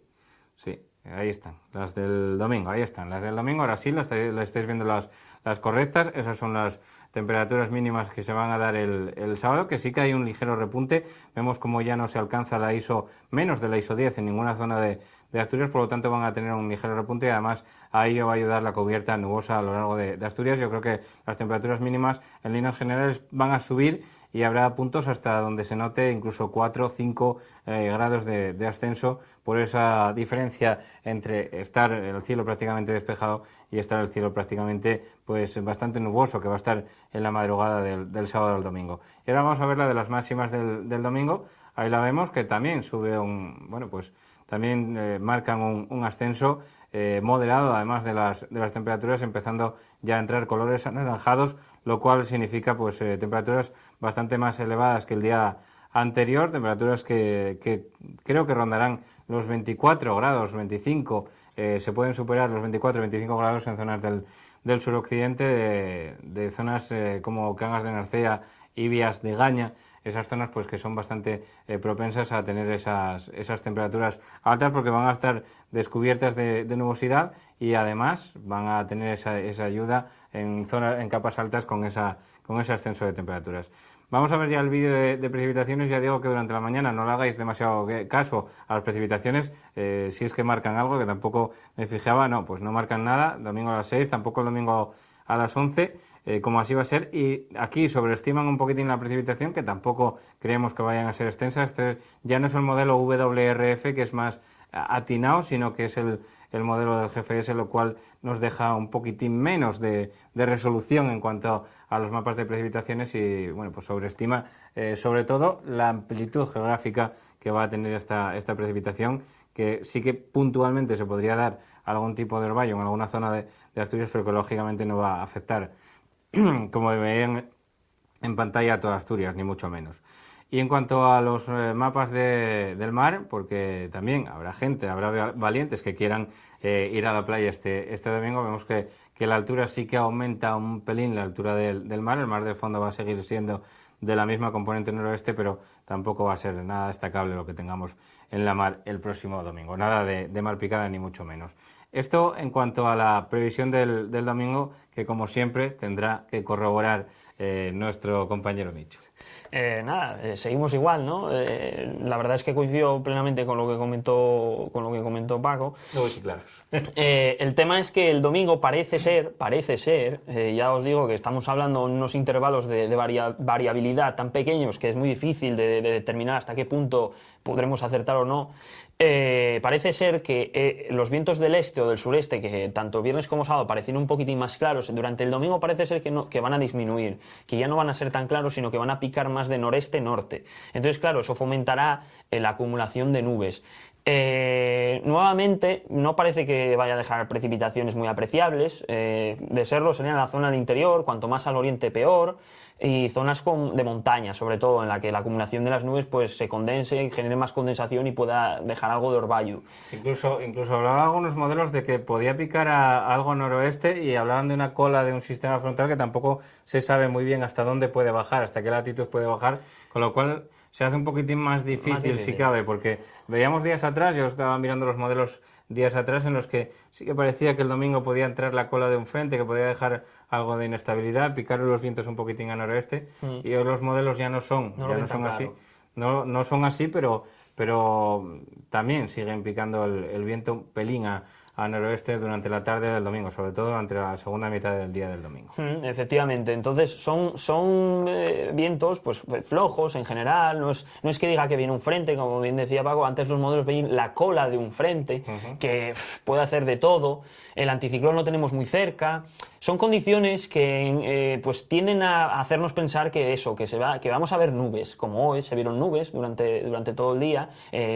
Sí, ahí están, las del domingo, ahí están, las del domingo, ahora sí, las estáis viendo las correctas, esas son las temperaturas mínimas que se van a dar el sábado, que sí que hay un ligero repunte, vemos como ya no se alcanza la ISO, menos de la ISO 10 en ninguna zona de Asturias, por lo tanto van a tener un ligero repunte y además a ello va a ayudar la cubierta nubosa a lo largo de Asturias. Yo creo que las temperaturas mínimas en líneas generales van a subir y habrá puntos hasta donde se note incluso 4 o 5 grados de ascenso por esa diferencia entre estar el cielo prácticamente despejado y estar el cielo prácticamente pues bastante nuboso, que va a estar en la madrugada del sábado al domingo. Y ahora vamos a ver la de las máximas del domingo. Ahí la vemos que también sube también marcan un ascenso moderado, además de las temperaturas, empezando ya a entrar colores anaranjados, lo cual significa pues temperaturas bastante más elevadas que el día anterior, temperaturas que creo que rondarán los 24 grados, 25, se pueden superar los 24 25 grados en zonas del suroccidente, de zonas como Cangas de Narcea, Ibias de Gaña, esas zonas pues que son bastante propensas a tener esas temperaturas altas porque van a estar descubiertas de nubosidad y además van a tener esa ayuda en capas altas con ese ascenso de temperaturas. Vamos a ver ya el vídeo de precipitaciones. Ya digo que durante la mañana no le hagáis demasiado caso a las precipitaciones, si es que marcan algo, que tampoco me fijaba, no, pues no marcan nada, domingo a las 6, tampoco el domingo a las 11, como así va a ser, y aquí sobreestiman un poquitín la precipitación, que tampoco creemos que vayan a ser extensas. Este ya no es el modelo WRF, que es más atinado, sino que es el modelo del GFS, lo cual nos deja un poquitín menos de resolución en cuanto a los mapas de precipitaciones y bueno, pues sobreestima sobre todo la amplitud geográfica que va a tener esta precipitación, que sí que puntualmente se podría dar algún tipo de orvallo en alguna zona de Asturias, pero que lógicamente no va a afectar, como veían en pantalla, a toda Asturias, ni mucho menos. Y en cuanto a los mapas del mar, porque también habrá valientes que quieran ir a la playa este domingo, vemos que la altura sí que aumenta un pelín, la altura del mar. El mar del fondo va a seguir siendo de la misma componente noroeste, pero tampoco va a ser nada destacable lo que tengamos en la mar el próximo domingo. Nada de mar picada, ni mucho menos. Esto en cuanto a la previsión del domingo, que como siempre tendrá que corroborar nuestro compañero Micho. Seguimos igual, ¿no? La verdad es que coincido plenamente con lo que comentó Paco. No, sí, claro. El tema es que el domingo parece ser, ya os digo que estamos hablando de unos intervalos de variabilidad tan pequeños que es muy difícil de determinar hasta qué punto podremos acertar o no. Parece ser que los vientos del este o del sureste, que tanto viernes como sábado parecían un poquitín más claros, durante el domingo parece ser que van a disminuir, que ya no van a ser tan claros, sino que van a picar más de noreste-norte. Entonces, claro, eso fomentará la acumulación de nubes. Nuevamente, no parece que vaya a dejar precipitaciones muy apreciables. De serlo sería en la zona del interior, cuanto más al oriente peor, y zonas de montaña, sobre todo, en la que la acumulación de las nubes pues se condense y genere más condensación y pueda dejar algo de orvallo. Incluso hablaban algunos modelos de que podía picar a algo noroeste y hablaban de una cola de un sistema frontal que tampoco se sabe muy bien hasta dónde puede bajar, hasta qué latitud puede bajar, con lo cual se hace un poquitín más difícil si cabe, porque veíamos días atrás, yo estaba mirando los modelos días atrás en los que sí que parecía que el domingo podía entrar la cola de un frente, que podía dejar algo de inestabilidad, picar los vientos un poquitín a noroeste, y hoy los modelos ya no son así. No son así, pero también siguen picando el viento un pelín a noroeste durante la tarde del domingo, sobre todo durante la segunda mitad del día del domingo. Efectivamente, entonces son vientos pues flojos en general, no es que diga que viene un frente, como bien decía Paco, antes los modelos veían la cola de un frente, que puede hacer de todo, el anticiclón lo tenemos muy cerca. Son condiciones que pues tienden a hacernos pensar que vamos a ver nubes, como hoy se vieron nubes durante todo el día,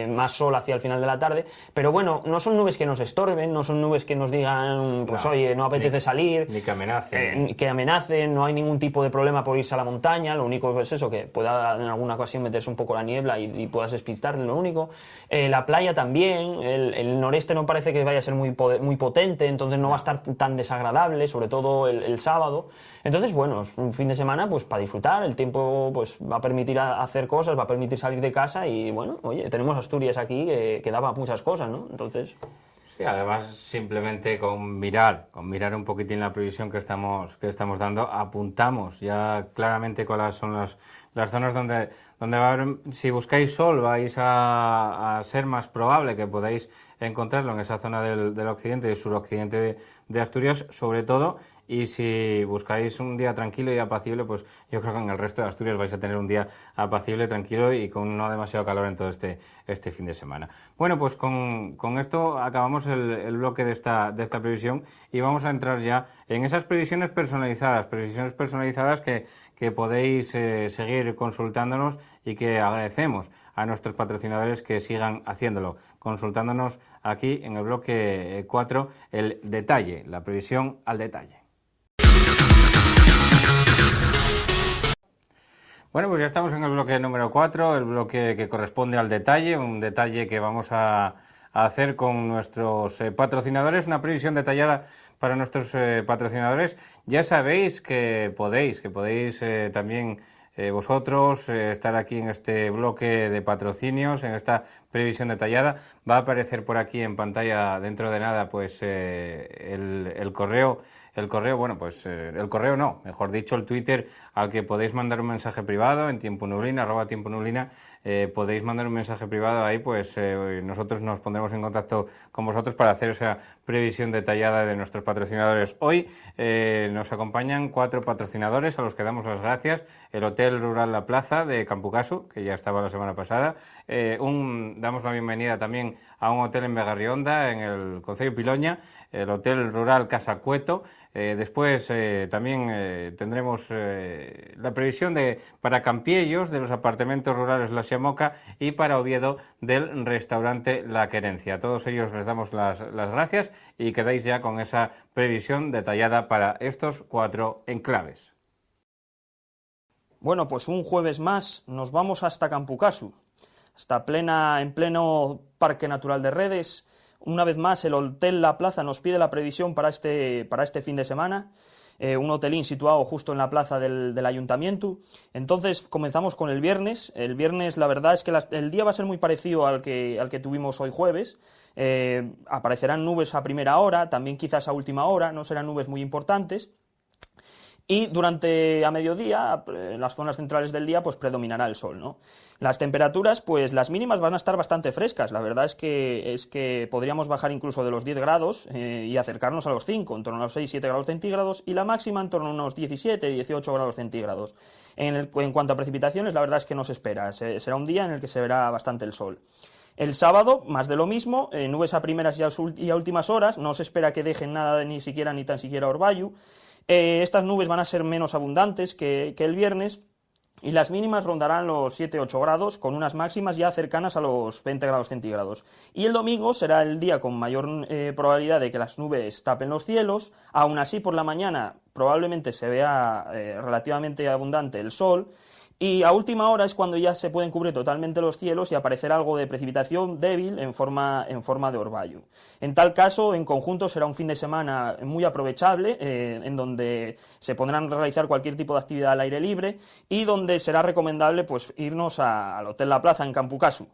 más sol hacia el final de la tarde, pero bueno, no son nubes que nos estorben, no son nubes que nos digan, pues oye, no apetece salir, ni que amenacen, no hay ningún tipo de problema por irse a la montaña, lo único es eso, que pueda en alguna ocasión meterse un poco la niebla y puedas despistarte, lo único. La playa también, el noreste no parece que vaya a ser muy potente, entonces no va a estar tan desagradable, sobre todo el sábado. Entonces, bueno, es un fin de semana pues para disfrutar, el tiempo pues va a permitir hacer cosas, va a permitir salir de casa y bueno, oye, tenemos Asturias aquí que daba muchas cosas, ¿no? Entonces... Sí, además simplemente con mirar un poquitín la previsión que estamos dando, apuntamos ya claramente cuáles son las zonas donde va a haber, si buscáis sol, vais a ser más probable que podáis encontrarlo en esa zona del occidente y suroccidente de Asturias, sobre todo. Y si buscáis un día tranquilo y apacible, pues yo creo que en el resto de Asturias vais a tener un día apacible, tranquilo y con no demasiado calor en todo este fin de semana. Bueno, pues con esto acabamos el bloque de esta previsión y vamos a entrar ya en esas previsiones personalizadas que podéis seguir consultándonos y que agradecemos a nuestros patrocinadores que sigan haciéndolo, consultándonos aquí en el bloque 4, el detalle, la previsión al detalle. Bueno, pues ya estamos en el bloque número 4, el bloque que corresponde al detalle, un detalle que vamos a hacer con nuestros patrocinadores, una previsión detallada para nuestros patrocinadores. Ya sabéis que podéis también vosotros estar aquí en este bloque de patrocinios, en esta previsión detallada. Va a aparecer por aquí en pantalla dentro de nada pues el correo. El correo, bueno, pues el correo no, mejor dicho, el Twitter al que podéis mandar un mensaje privado en Tiempo Neblina, @Tiempo Neblina, podéis mandar un mensaje privado ahí, pues nosotros nos pondremos en contacto con vosotros para hacer esa previsión detallada de nuestros patrocinadores. Hoy nos acompañan 4 patrocinadores a los que damos las gracias. El Hotel Rural La Plaza de Campucasu, que ya estaba la semana pasada. Damos la bienvenida también a un hotel en Begarrionda, en el concello Piloña, el Hotel Rural Casa Cueto. Después también tendremos la previsión para Campiellos de los apartamentos rurales La Siamoca y para Oviedo del restaurante La Querencia. A todos ellos les damos las gracias y quedáis ya con esa previsión detallada para estos 4 enclaves. Bueno, pues un jueves más nos vamos hasta Campucasu, en pleno Parque Natural de Redes. Una vez más, el Hotel La Plaza nos pide la previsión para este fin de semana. Un hotelín situado justo en la plaza del ayuntamiento. Entonces comenzamos con el viernes. El viernes la verdad es que el día va a ser muy parecido al que tuvimos hoy jueves. Aparecerán nubes a primera hora, también quizás a última hora, no serán nubes muy importantes. Y a mediodía, en las zonas centrales del día, pues predominará el sol, ¿no? Las temperaturas, pues las mínimas van a estar bastante frescas. La verdad es que podríamos bajar incluso de los 10 grados y acercarnos a los 5, en torno a los 6-7 grados centígrados, y la máxima en torno a unos 17-18 grados centígrados. En cuanto a precipitaciones, la verdad es que no se espera. Será un día en el que se verá bastante el sol. El sábado, más de lo mismo, nubes a primeras y a últimas horas. No se espera que dejen nada ni tan siquiera orvallo. Estas nubes van a ser menos abundantes que el viernes y las mínimas rondarán los 7-8 grados con unas máximas ya cercanas a los 20 grados centígrados. Y el domingo será el día con mayor probabilidad de que las nubes tapen los cielos. Aún así, por la mañana probablemente se vea relativamente abundante el sol. Y a última hora es cuando ya se pueden cubrir totalmente los cielos y aparecer algo de precipitación débil en forma de orvallo. En tal caso, en conjunto será un fin de semana muy aprovechable, en donde se podrán realizar cualquier tipo de actividad al aire libre y donde será recomendable pues irnos al Hotel La Plaza en Campucasu.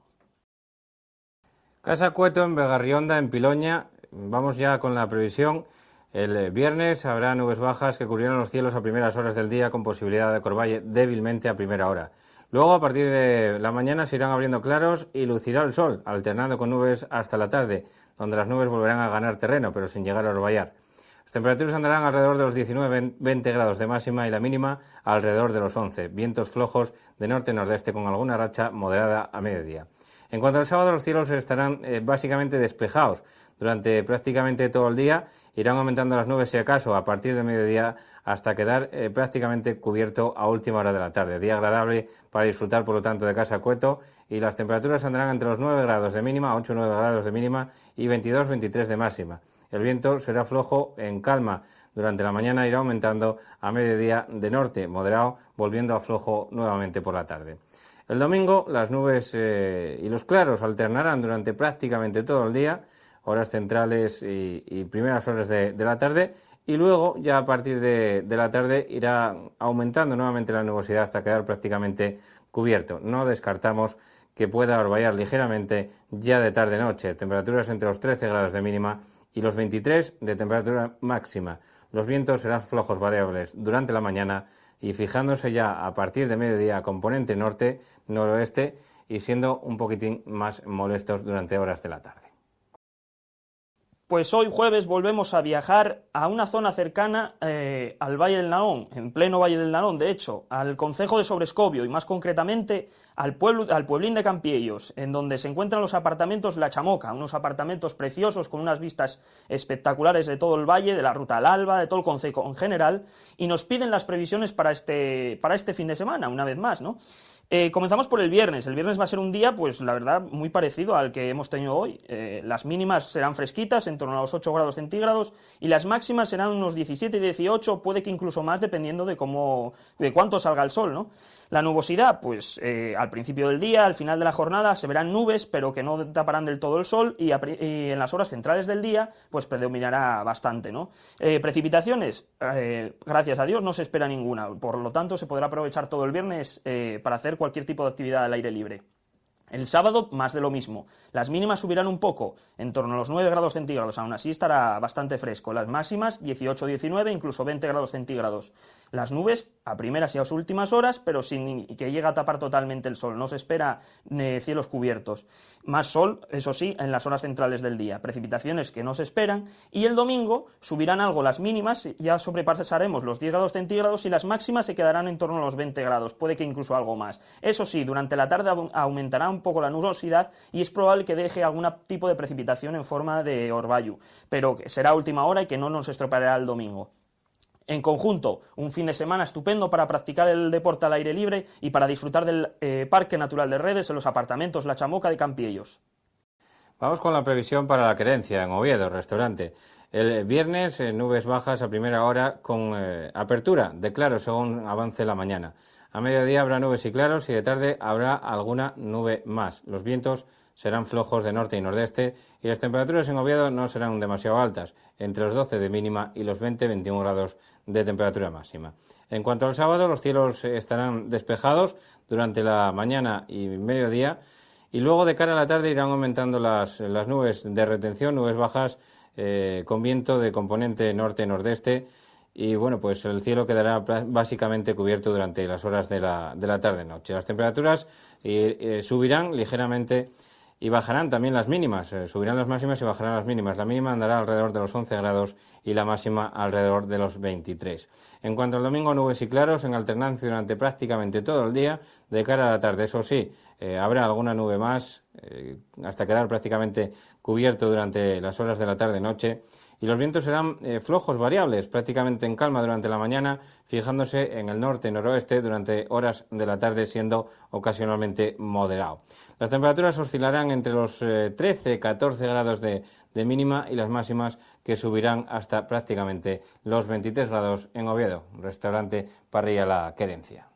Casa Cueto en Begarrionda, en Piloña. Vamos ya con la previsión. El viernes habrá nubes bajas que cubrirán los cielos a primeras horas del día con posibilidad de corballe débilmente a primera hora. Luego, a partir de la mañana, se irán abriendo claros y lucirá el sol, alternando con nubes hasta la tarde, donde las nubes volverán a ganar terreno, pero sin llegar a orvallar. Las temperaturas andarán alrededor de los 19-20 grados de máxima y la mínima alrededor de los 11. Vientos flojos de norte-nordeste con alguna racha moderada a mediodía. En cuanto al sábado, los cielos estarán básicamente despejados durante prácticamente todo el día. Irán aumentando las nubes si acaso a partir de mediodía hasta quedar prácticamente cubierto a última hora de la tarde. Día agradable para disfrutar, por lo tanto, de Casa Cueto, y las temperaturas andarán entre los 9 grados de mínima, 8-9 grados de mínima y 22-23 de máxima. El viento será flojo en calma. Durante la mañana irá aumentando a mediodía de norte, moderado, volviendo a flojo nuevamente por la tarde. El domingo las nubes y los claros alternarán durante prácticamente todo el día, horas centrales y primeras horas de la tarde, y luego ya a partir de la tarde irá aumentando nuevamente la nubosidad hasta quedar prácticamente cubierto. No descartamos que pueda orvallar ligeramente ya de tarde-noche. Temperaturas entre los 13 grados de mínima y los 23 de temperatura máxima. Los vientos serán flojos variables durante la mañana y fijándose ya a partir de mediodía componente norte-noroeste y siendo un poquitín más molestos durante horas de la tarde. Pues hoy jueves volvemos a viajar a una zona cercana al Valle del Nalón, en pleno Valle del Nalón, de hecho, al concejo de Sobrescobio y más concretamente al pueblín de Campiellos, en donde se encuentran los apartamentos La Chamoca, unos apartamentos preciosos con unas vistas espectaculares de todo el valle, de la Ruta al Alba, de todo el concejo en general, y nos piden las previsiones para este fin de semana, una vez más, ¿no? Comenzamos por el viernes. El viernes va a ser un día, pues la verdad, muy parecido al que hemos tenido hoy. Las mínimas serán fresquitas, en torno a los 8 grados centígrados, y las máximas serán unos 17 y 18, puede que incluso más, dependiendo de cuánto salga el sol, ¿no? La nubosidad, pues al principio del día, al final de la jornada, se verán nubes, pero que no taparán del todo el sol, y en las horas centrales del día, pues predominará bastante, ¿no? Precipitaciones, gracias a Dios, no se espera ninguna, por lo tanto se podrá aprovechar todo el viernes para hacer cualquier tipo de actividad al aire libre. El sábado, más de lo mismo. Las mínimas subirán un poco, en torno a los 9 grados centígrados, aún así estará bastante fresco. Las máximas, 18-19, incluso 20 grados centígrados. Las nubes, a primeras y a últimas horas, pero sin que llegue a tapar totalmente el sol. No se espera cielos cubiertos. Más sol, eso sí, en las horas centrales del día. Precipitaciones que no se esperan. Y el domingo subirán algo las mínimas, ya sobrepasaremos los 10 grados centígrados y las máximas se quedarán en torno a los 20 grados, puede que incluso algo más. Eso sí, durante la tarde aumentará un poco la nubosidad y es probable que deje algún tipo de precipitación en forma de orvallo, pero que será a última hora y que no nos estropeará el domingo. En conjunto, un fin de semana estupendo para practicar el deporte al aire libre y para disfrutar del Parque Natural de Redes en los apartamentos La Chamoca de Campiellos. Vamos con la previsión para la Querencia, en Oviedo, restaurante. El viernes, nubes bajas a primera hora con apertura de claros según avance la mañana. A mediodía habrá nubes y claros y de tarde habrá alguna nube más. Los vientos serán flojos de norte y nordeste y las temperaturas en Oviedo no serán demasiado altas, entre los 12 de mínima y los 20-21 grados de temperatura máxima. En cuanto al sábado, los cielos estarán despejados durante la mañana y mediodía y luego de cara a la tarde irán aumentando las nubes de retención, nubes bajas con viento de componente norte-nordeste. Y bueno, pues el cielo quedará básicamente cubierto durante las horas de la tarde-noche. Las temperaturas subirán ligeramente y bajarán también las mínimas. Subirán las máximas y bajarán las mínimas. La mínima andará alrededor de los 11 grados y la máxima alrededor de los 23. En cuanto al domingo, nubes y claros en alternancia durante prácticamente todo el día. De cara a la tarde, eso sí, habrá alguna nube más hasta quedar prácticamente cubierto durante las horas de la tarde-noche. Y los vientos serán flojos variables, prácticamente en calma durante la mañana, fijándose en el norte y noroeste durante horas de la tarde, siendo ocasionalmente moderado. Las temperaturas oscilarán entre los 13-14 grados de mínima y las máximas que subirán hasta prácticamente los 23 grados en Oviedo, restaurante Parrilla La Querencia.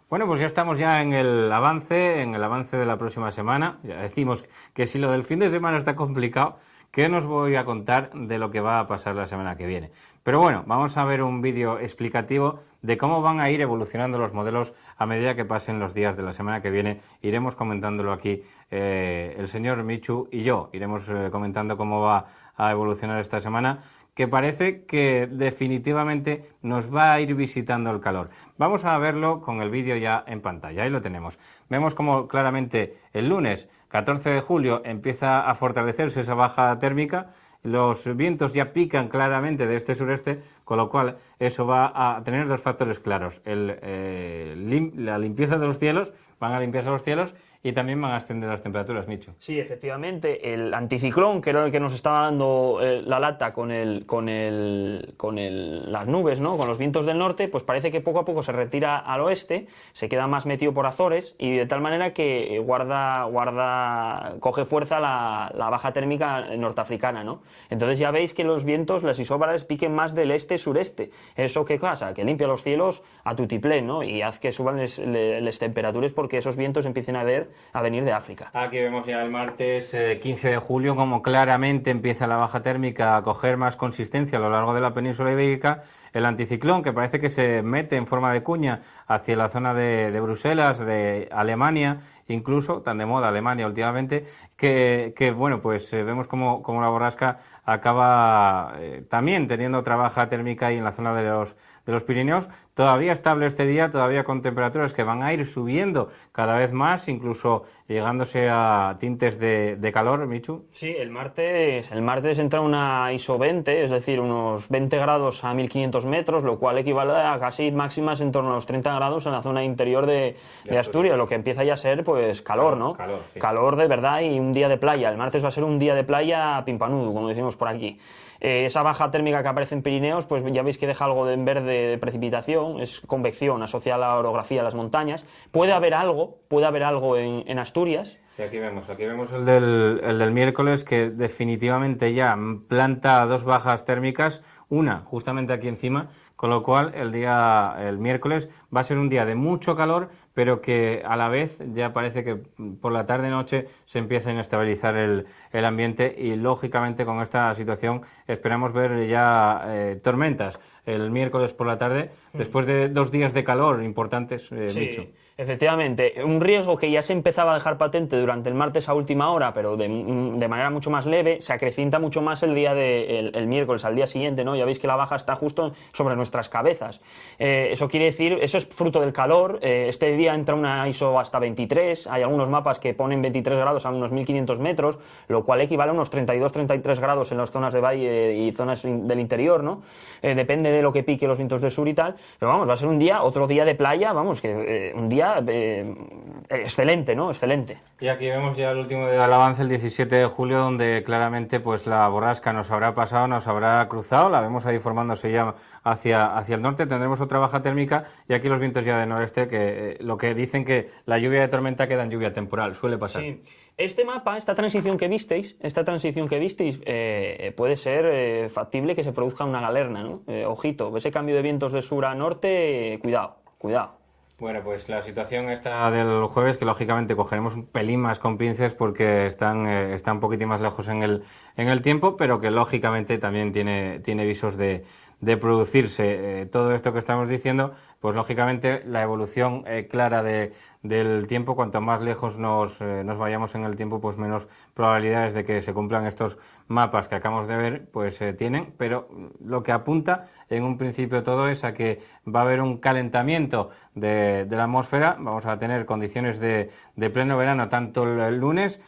Bueno, pues ya estamos en el avance de la próxima semana. Ya decimos que si lo del fin de semana está complicado, ¿qué nos voy a contar de lo que va a pasar la semana que viene? Pero bueno, vamos a ver un vídeo explicativo de cómo van a ir evolucionando los modelos a medida que pasen los días de la semana que viene. Iremos comentándolo aquí el señor Michu y yo. Iremos comentando cómo va a evolucionar esta semana, que parece que definitivamente nos va a ir visitando el calor. Vamos a verlo con el vídeo ya en pantalla. Ahí lo tenemos. Vemos como claramente el lunes 14 de julio empieza a fortalecerse esa baja térmica. Los vientos ya pican claramente de este-sureste, con lo cual eso va a tener dos factores claros. La limpieza de los cielos, van a limpiarse los cielos y también van a ascender las temperaturas, Micho. Sí, efectivamente, el anticiclón, que era el que nos estaba dando la lata con las nubes, ¿no? Con los vientos del norte, pues parece que poco a poco se retira al oeste, se queda más metido por Azores y de tal manera que coge fuerza la baja térmica norteafricana, ¿no? Entonces ya veis que los vientos, las isóbaras, piquen más del este-sureste. ¿Eso qué pasa? Que limpia los cielos a tutiplén, ¿no? Y haz que suban las temperaturas porque esos vientos empiecen a ver a venir de África. Aquí vemos ya el martes 15 de julio como claramente empieza la baja térmica a coger más consistencia a lo largo de la península ibérica. El anticiclón, que parece que se mete en forma de cuña hacia la zona de Bruselas, de Alemania, incluso, tan de moda Alemania últimamente, que bueno, pues vemos como la borrasca acaba también teniendo otra baja térmica ahí en la zona de los Pirineos, todavía estable este día, todavía con temperaturas que van a ir subiendo cada vez más, incluso llegándose a tintes de calor, Michu. Sí, el martes entra una ISO 20, es decir, unos 20 grados a 1500 metros, lo cual equivale a casi máximas en torno a los 30 grados en la zona interior de Asturias, lo que empieza ya a ser pues calor, ¿no? Calor, sí. Calor de verdad y un día de playa. El martes va a ser un día de playa pimpanudo, como decimos por aquí. Esa baja térmica que aparece en Pirineos, pues ya veis que deja algo en verde de precipitación, es convección asociada a la orografía de las montañas. Puede haber algo en Asturias. Y aquí vemos el del miércoles, que definitivamente ya planta dos bajas térmicas, una justamente aquí encima, con lo cual el miércoles va a ser un día de mucho calor, pero que a la vez ya parece que por la tarde-noche se empieza a inestabilizar el ambiente y lógicamente con esta situación esperamos ver ya tormentas el miércoles por la tarde, después de 2 días de calor importantes, Sí, Michu. efectivamente. Un riesgo que ya se empezaba a dejar patente durante el martes a última hora, pero de manera mucho más leve, se acrecienta mucho más el día el miércoles, al día siguiente, ¿no? Ya veis que la baja está justo sobre nuestras cabezas. Eso quiere decir, eso es fruto del calor. Este día entra una ISO hasta 23, hay algunos mapas que ponen 23 grados a unos 1500 metros, lo cual equivale a unos 32-33 grados en las zonas de valle y zonas del interior, ¿no? Depende de lo que pique los vientos del sur y tal, pero vamos, va a ser otro día de playa, vamos, que un día excelente, ¿no? Excelente. Y aquí vemos ya el último día del avance, el 17 de julio, donde claramente pues la borrasca nos habrá pasado, nos habrá cruzado, la vemos ahí formándose ya hacia el norte, tendremos otra baja térmica y aquí los vientos ya de noreste, que lo que dicen que la lluvia de tormenta queda en lluvia temporal, suele pasar. Sí. Este mapa, esta transición que visteis, puede ser factible que se produzca una galerna, ¿no? Ojito, ese cambio de vientos de sur a norte, cuidado. Bueno, pues la situación esta del jueves, que lógicamente cogeremos un pelín más con pinzas porque está un poquitín más lejos en el tiempo, pero que lógicamente también tiene visos de producirse. Todo esto que estamos diciendo, pues lógicamente la evolución clara del tiempo, cuanto más lejos nos vayamos en el tiempo, pues menos probabilidades de que se cumplan estos mapas que acabamos de ver, pues tienen, pero lo que apunta en un principio todo es a que va a haber un calentamiento de la atmósfera, vamos a tener condiciones de pleno verano tanto el lunes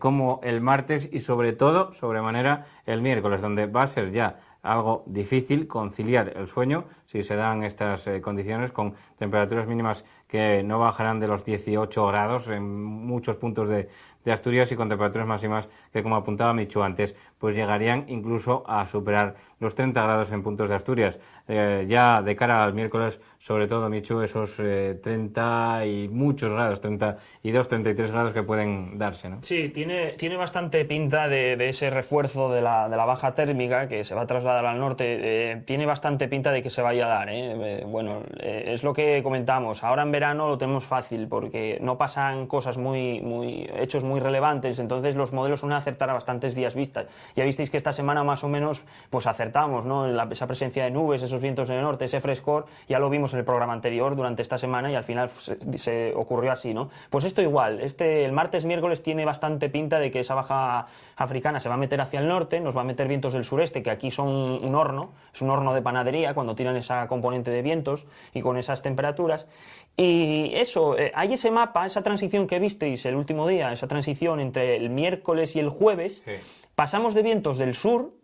como el martes y sobre todo, sobremanera, el miércoles, donde va a ser ya algo difícil conciliar el sueño si se dan estas condiciones, con temperaturas mínimas que no bajarán de los 18 grados en muchos puntos de Asturias y con temperaturas máximas que, como apuntaba Michu antes, pues llegarían incluso a superar los 30 grados en puntos de Asturias. Ya de cara al miércoles, sobre todo, Michu, esos 30 y muchos grados, 32, 33 grados que pueden darse, ¿no? Sí, tiene bastante pinta de ese refuerzo de la baja térmica que se va a trasladar al norte. Tiene bastante pinta de que se vaya a dar, ¿eh? Bueno, es lo que comentamos. Ahora en verano lo tenemos fácil porque no pasan cosas hechos muy relevantes, entonces los modelos suelen acertar a bastantes días vistas. Ya visteis que esta semana más o menos pues acertamos, ¿no? Esa presencia de nubes, esos vientos del norte, ese frescor, ya lo vimos en el programa anterior durante esta semana y al final se ocurrió así, ¿no? Pues esto igual, el martes, miércoles tiene bastante pinta de que esa baja africana se va a meter hacia el norte, nos va a meter vientos del sureste, que aquí son un horno, es un horno de panadería cuando tiran esa componente de vientos y con esas temperaturas. Y eso, hay ese mapa, esa transición que visteis el último día, esa transición entre el miércoles y el jueves, sí. Pasamos de vientos del sur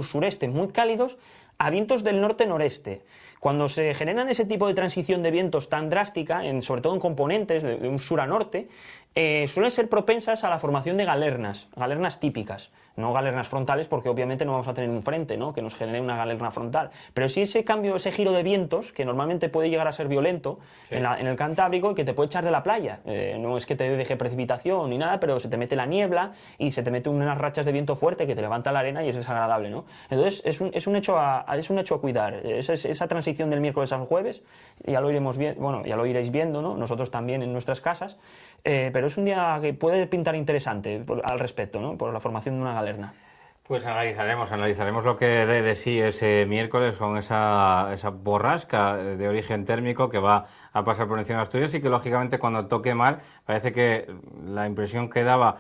sureste muy cálidos, a vientos del norte-noreste. Cuando se generan ese tipo de transición de vientos tan drástica, sobre todo en componentes de un sur a norte, suelen ser propensas a la formación de galernas típicas. no galernas frontales, porque obviamente no vamos a tener un frente, ¿no?, que nos genere una galerna frontal. Pero sí ese cambio, ese giro de vientos, que normalmente puede llegar a ser violento en el Cantábrico y que te puede echar de la playa. No es que te deje precipitación ni nada, pero se te mete la niebla y se te mete unas rachas de viento fuerte que te levanta la arena y eso es desagradable, ¿no? Entonces es un hecho a cuidar. Esa transición del miércoles al jueves, ya lo iremos viendo, ya lo iréis viendo, ¿no?, nosotros también en nuestras casas, pero es un día que puede pintar interesante al respecto, ¿no?, por la formación de una galerna. Pues analizaremos lo que dé de sí ese miércoles con esa borrasca de origen térmico que va a pasar por encima de Asturias y que lógicamente cuando toque mar parece que la impresión que daba,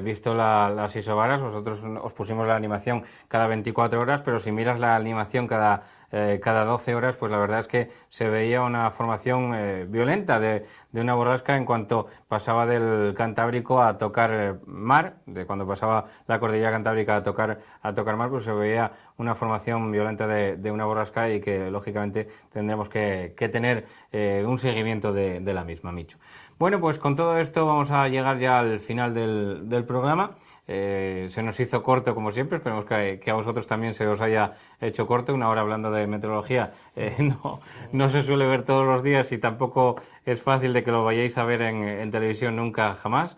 visto las isobaras, nosotros os pusimos la animación cada 24 horas, pero si miras la animación cada 12 horas, pues la verdad es que se veía una formación violenta de una borrasca en cuanto pasaba del Cantábrico a tocar mar, de cuando pasaba la cordillera Cantábrica a tocar mar, pues se veía una formación violenta de una borrasca y que lógicamente tendremos que tener un seguimiento de la misma, Michu. Bueno, pues con todo esto vamos a llegar ya al final del programa. Se nos hizo corto como siempre, esperemos que a vosotros también se os haya hecho corto. Una hora hablando de meteorología no se suele ver todos los días y tampoco es fácil de que lo vayáis a ver en televisión nunca jamás.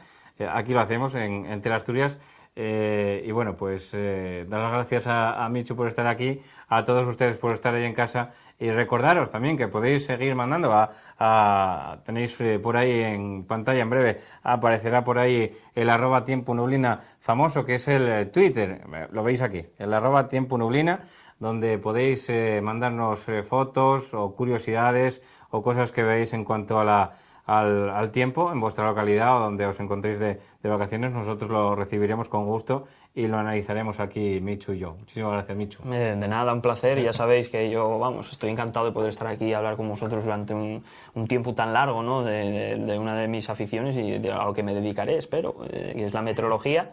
Aquí lo hacemos en Teleasturias. Y bueno, pues dar las gracias a Michu por estar aquí, a todos ustedes por estar ahí en casa y recordaros también que podéis seguir mandando tenéis por ahí en pantalla, en breve aparecerá por ahí el @tiemponublina famoso, que es el Twitter, lo veis aquí, el @tiemponublina, donde podéis mandarnos fotos o curiosidades o cosas que veáis en cuanto a al tiempo en vuestra localidad o donde os encontréis de vacaciones. Nosotros lo recibiremos con gusto y lo analizaremos aquí Michu y yo. Muchísimas gracias, Michu. De nada, un placer, y ya sabéis que yo, estoy encantado de poder estar aquí y hablar con vosotros durante un tiempo tan largo, ¿no?, de una de mis aficiones y de a lo que me dedicaré, espero, que es la meteorología.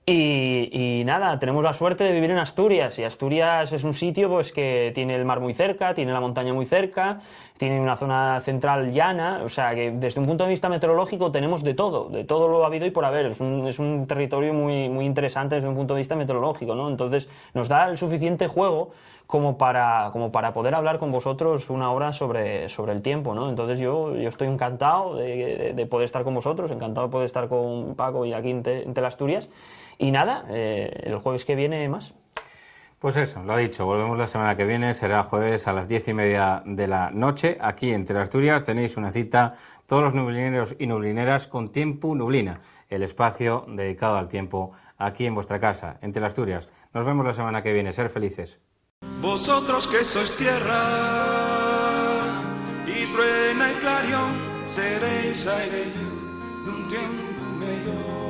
Y nada, tenemos la suerte de vivir en Asturias, y Asturias es un sitio pues que tiene el mar muy cerca, tiene la montaña muy cerca, tiene una zona central llana, o sea que desde un punto de vista meteorológico tenemos de todo lo habido y por haber. Es un territorio muy, muy interesante desde un punto de vista meteorológico, ¿no? Entonces nos da el suficiente juego como para poder hablar con vosotros una hora sobre el tiempo, ¿no? Entonces yo estoy encantado de poder estar con vosotros, encantado de poder estar con Paco y aquí en Teleasturias. Y nada, el jueves que viene más. Pues eso, lo ha dicho, volvemos la semana que viene, será jueves a las 10:30 de la noche, aquí en Teleasturias tenéis una cita, todos los nublineros y nublineras, con Tiempo Nublina, el espacio dedicado al tiempo aquí en vuestra casa, en Teleasturias. Nos vemos la semana que viene, ser felices. Vosotros que sois tierra y truena y clarión, seréis aire y luz de un tiempo mejor.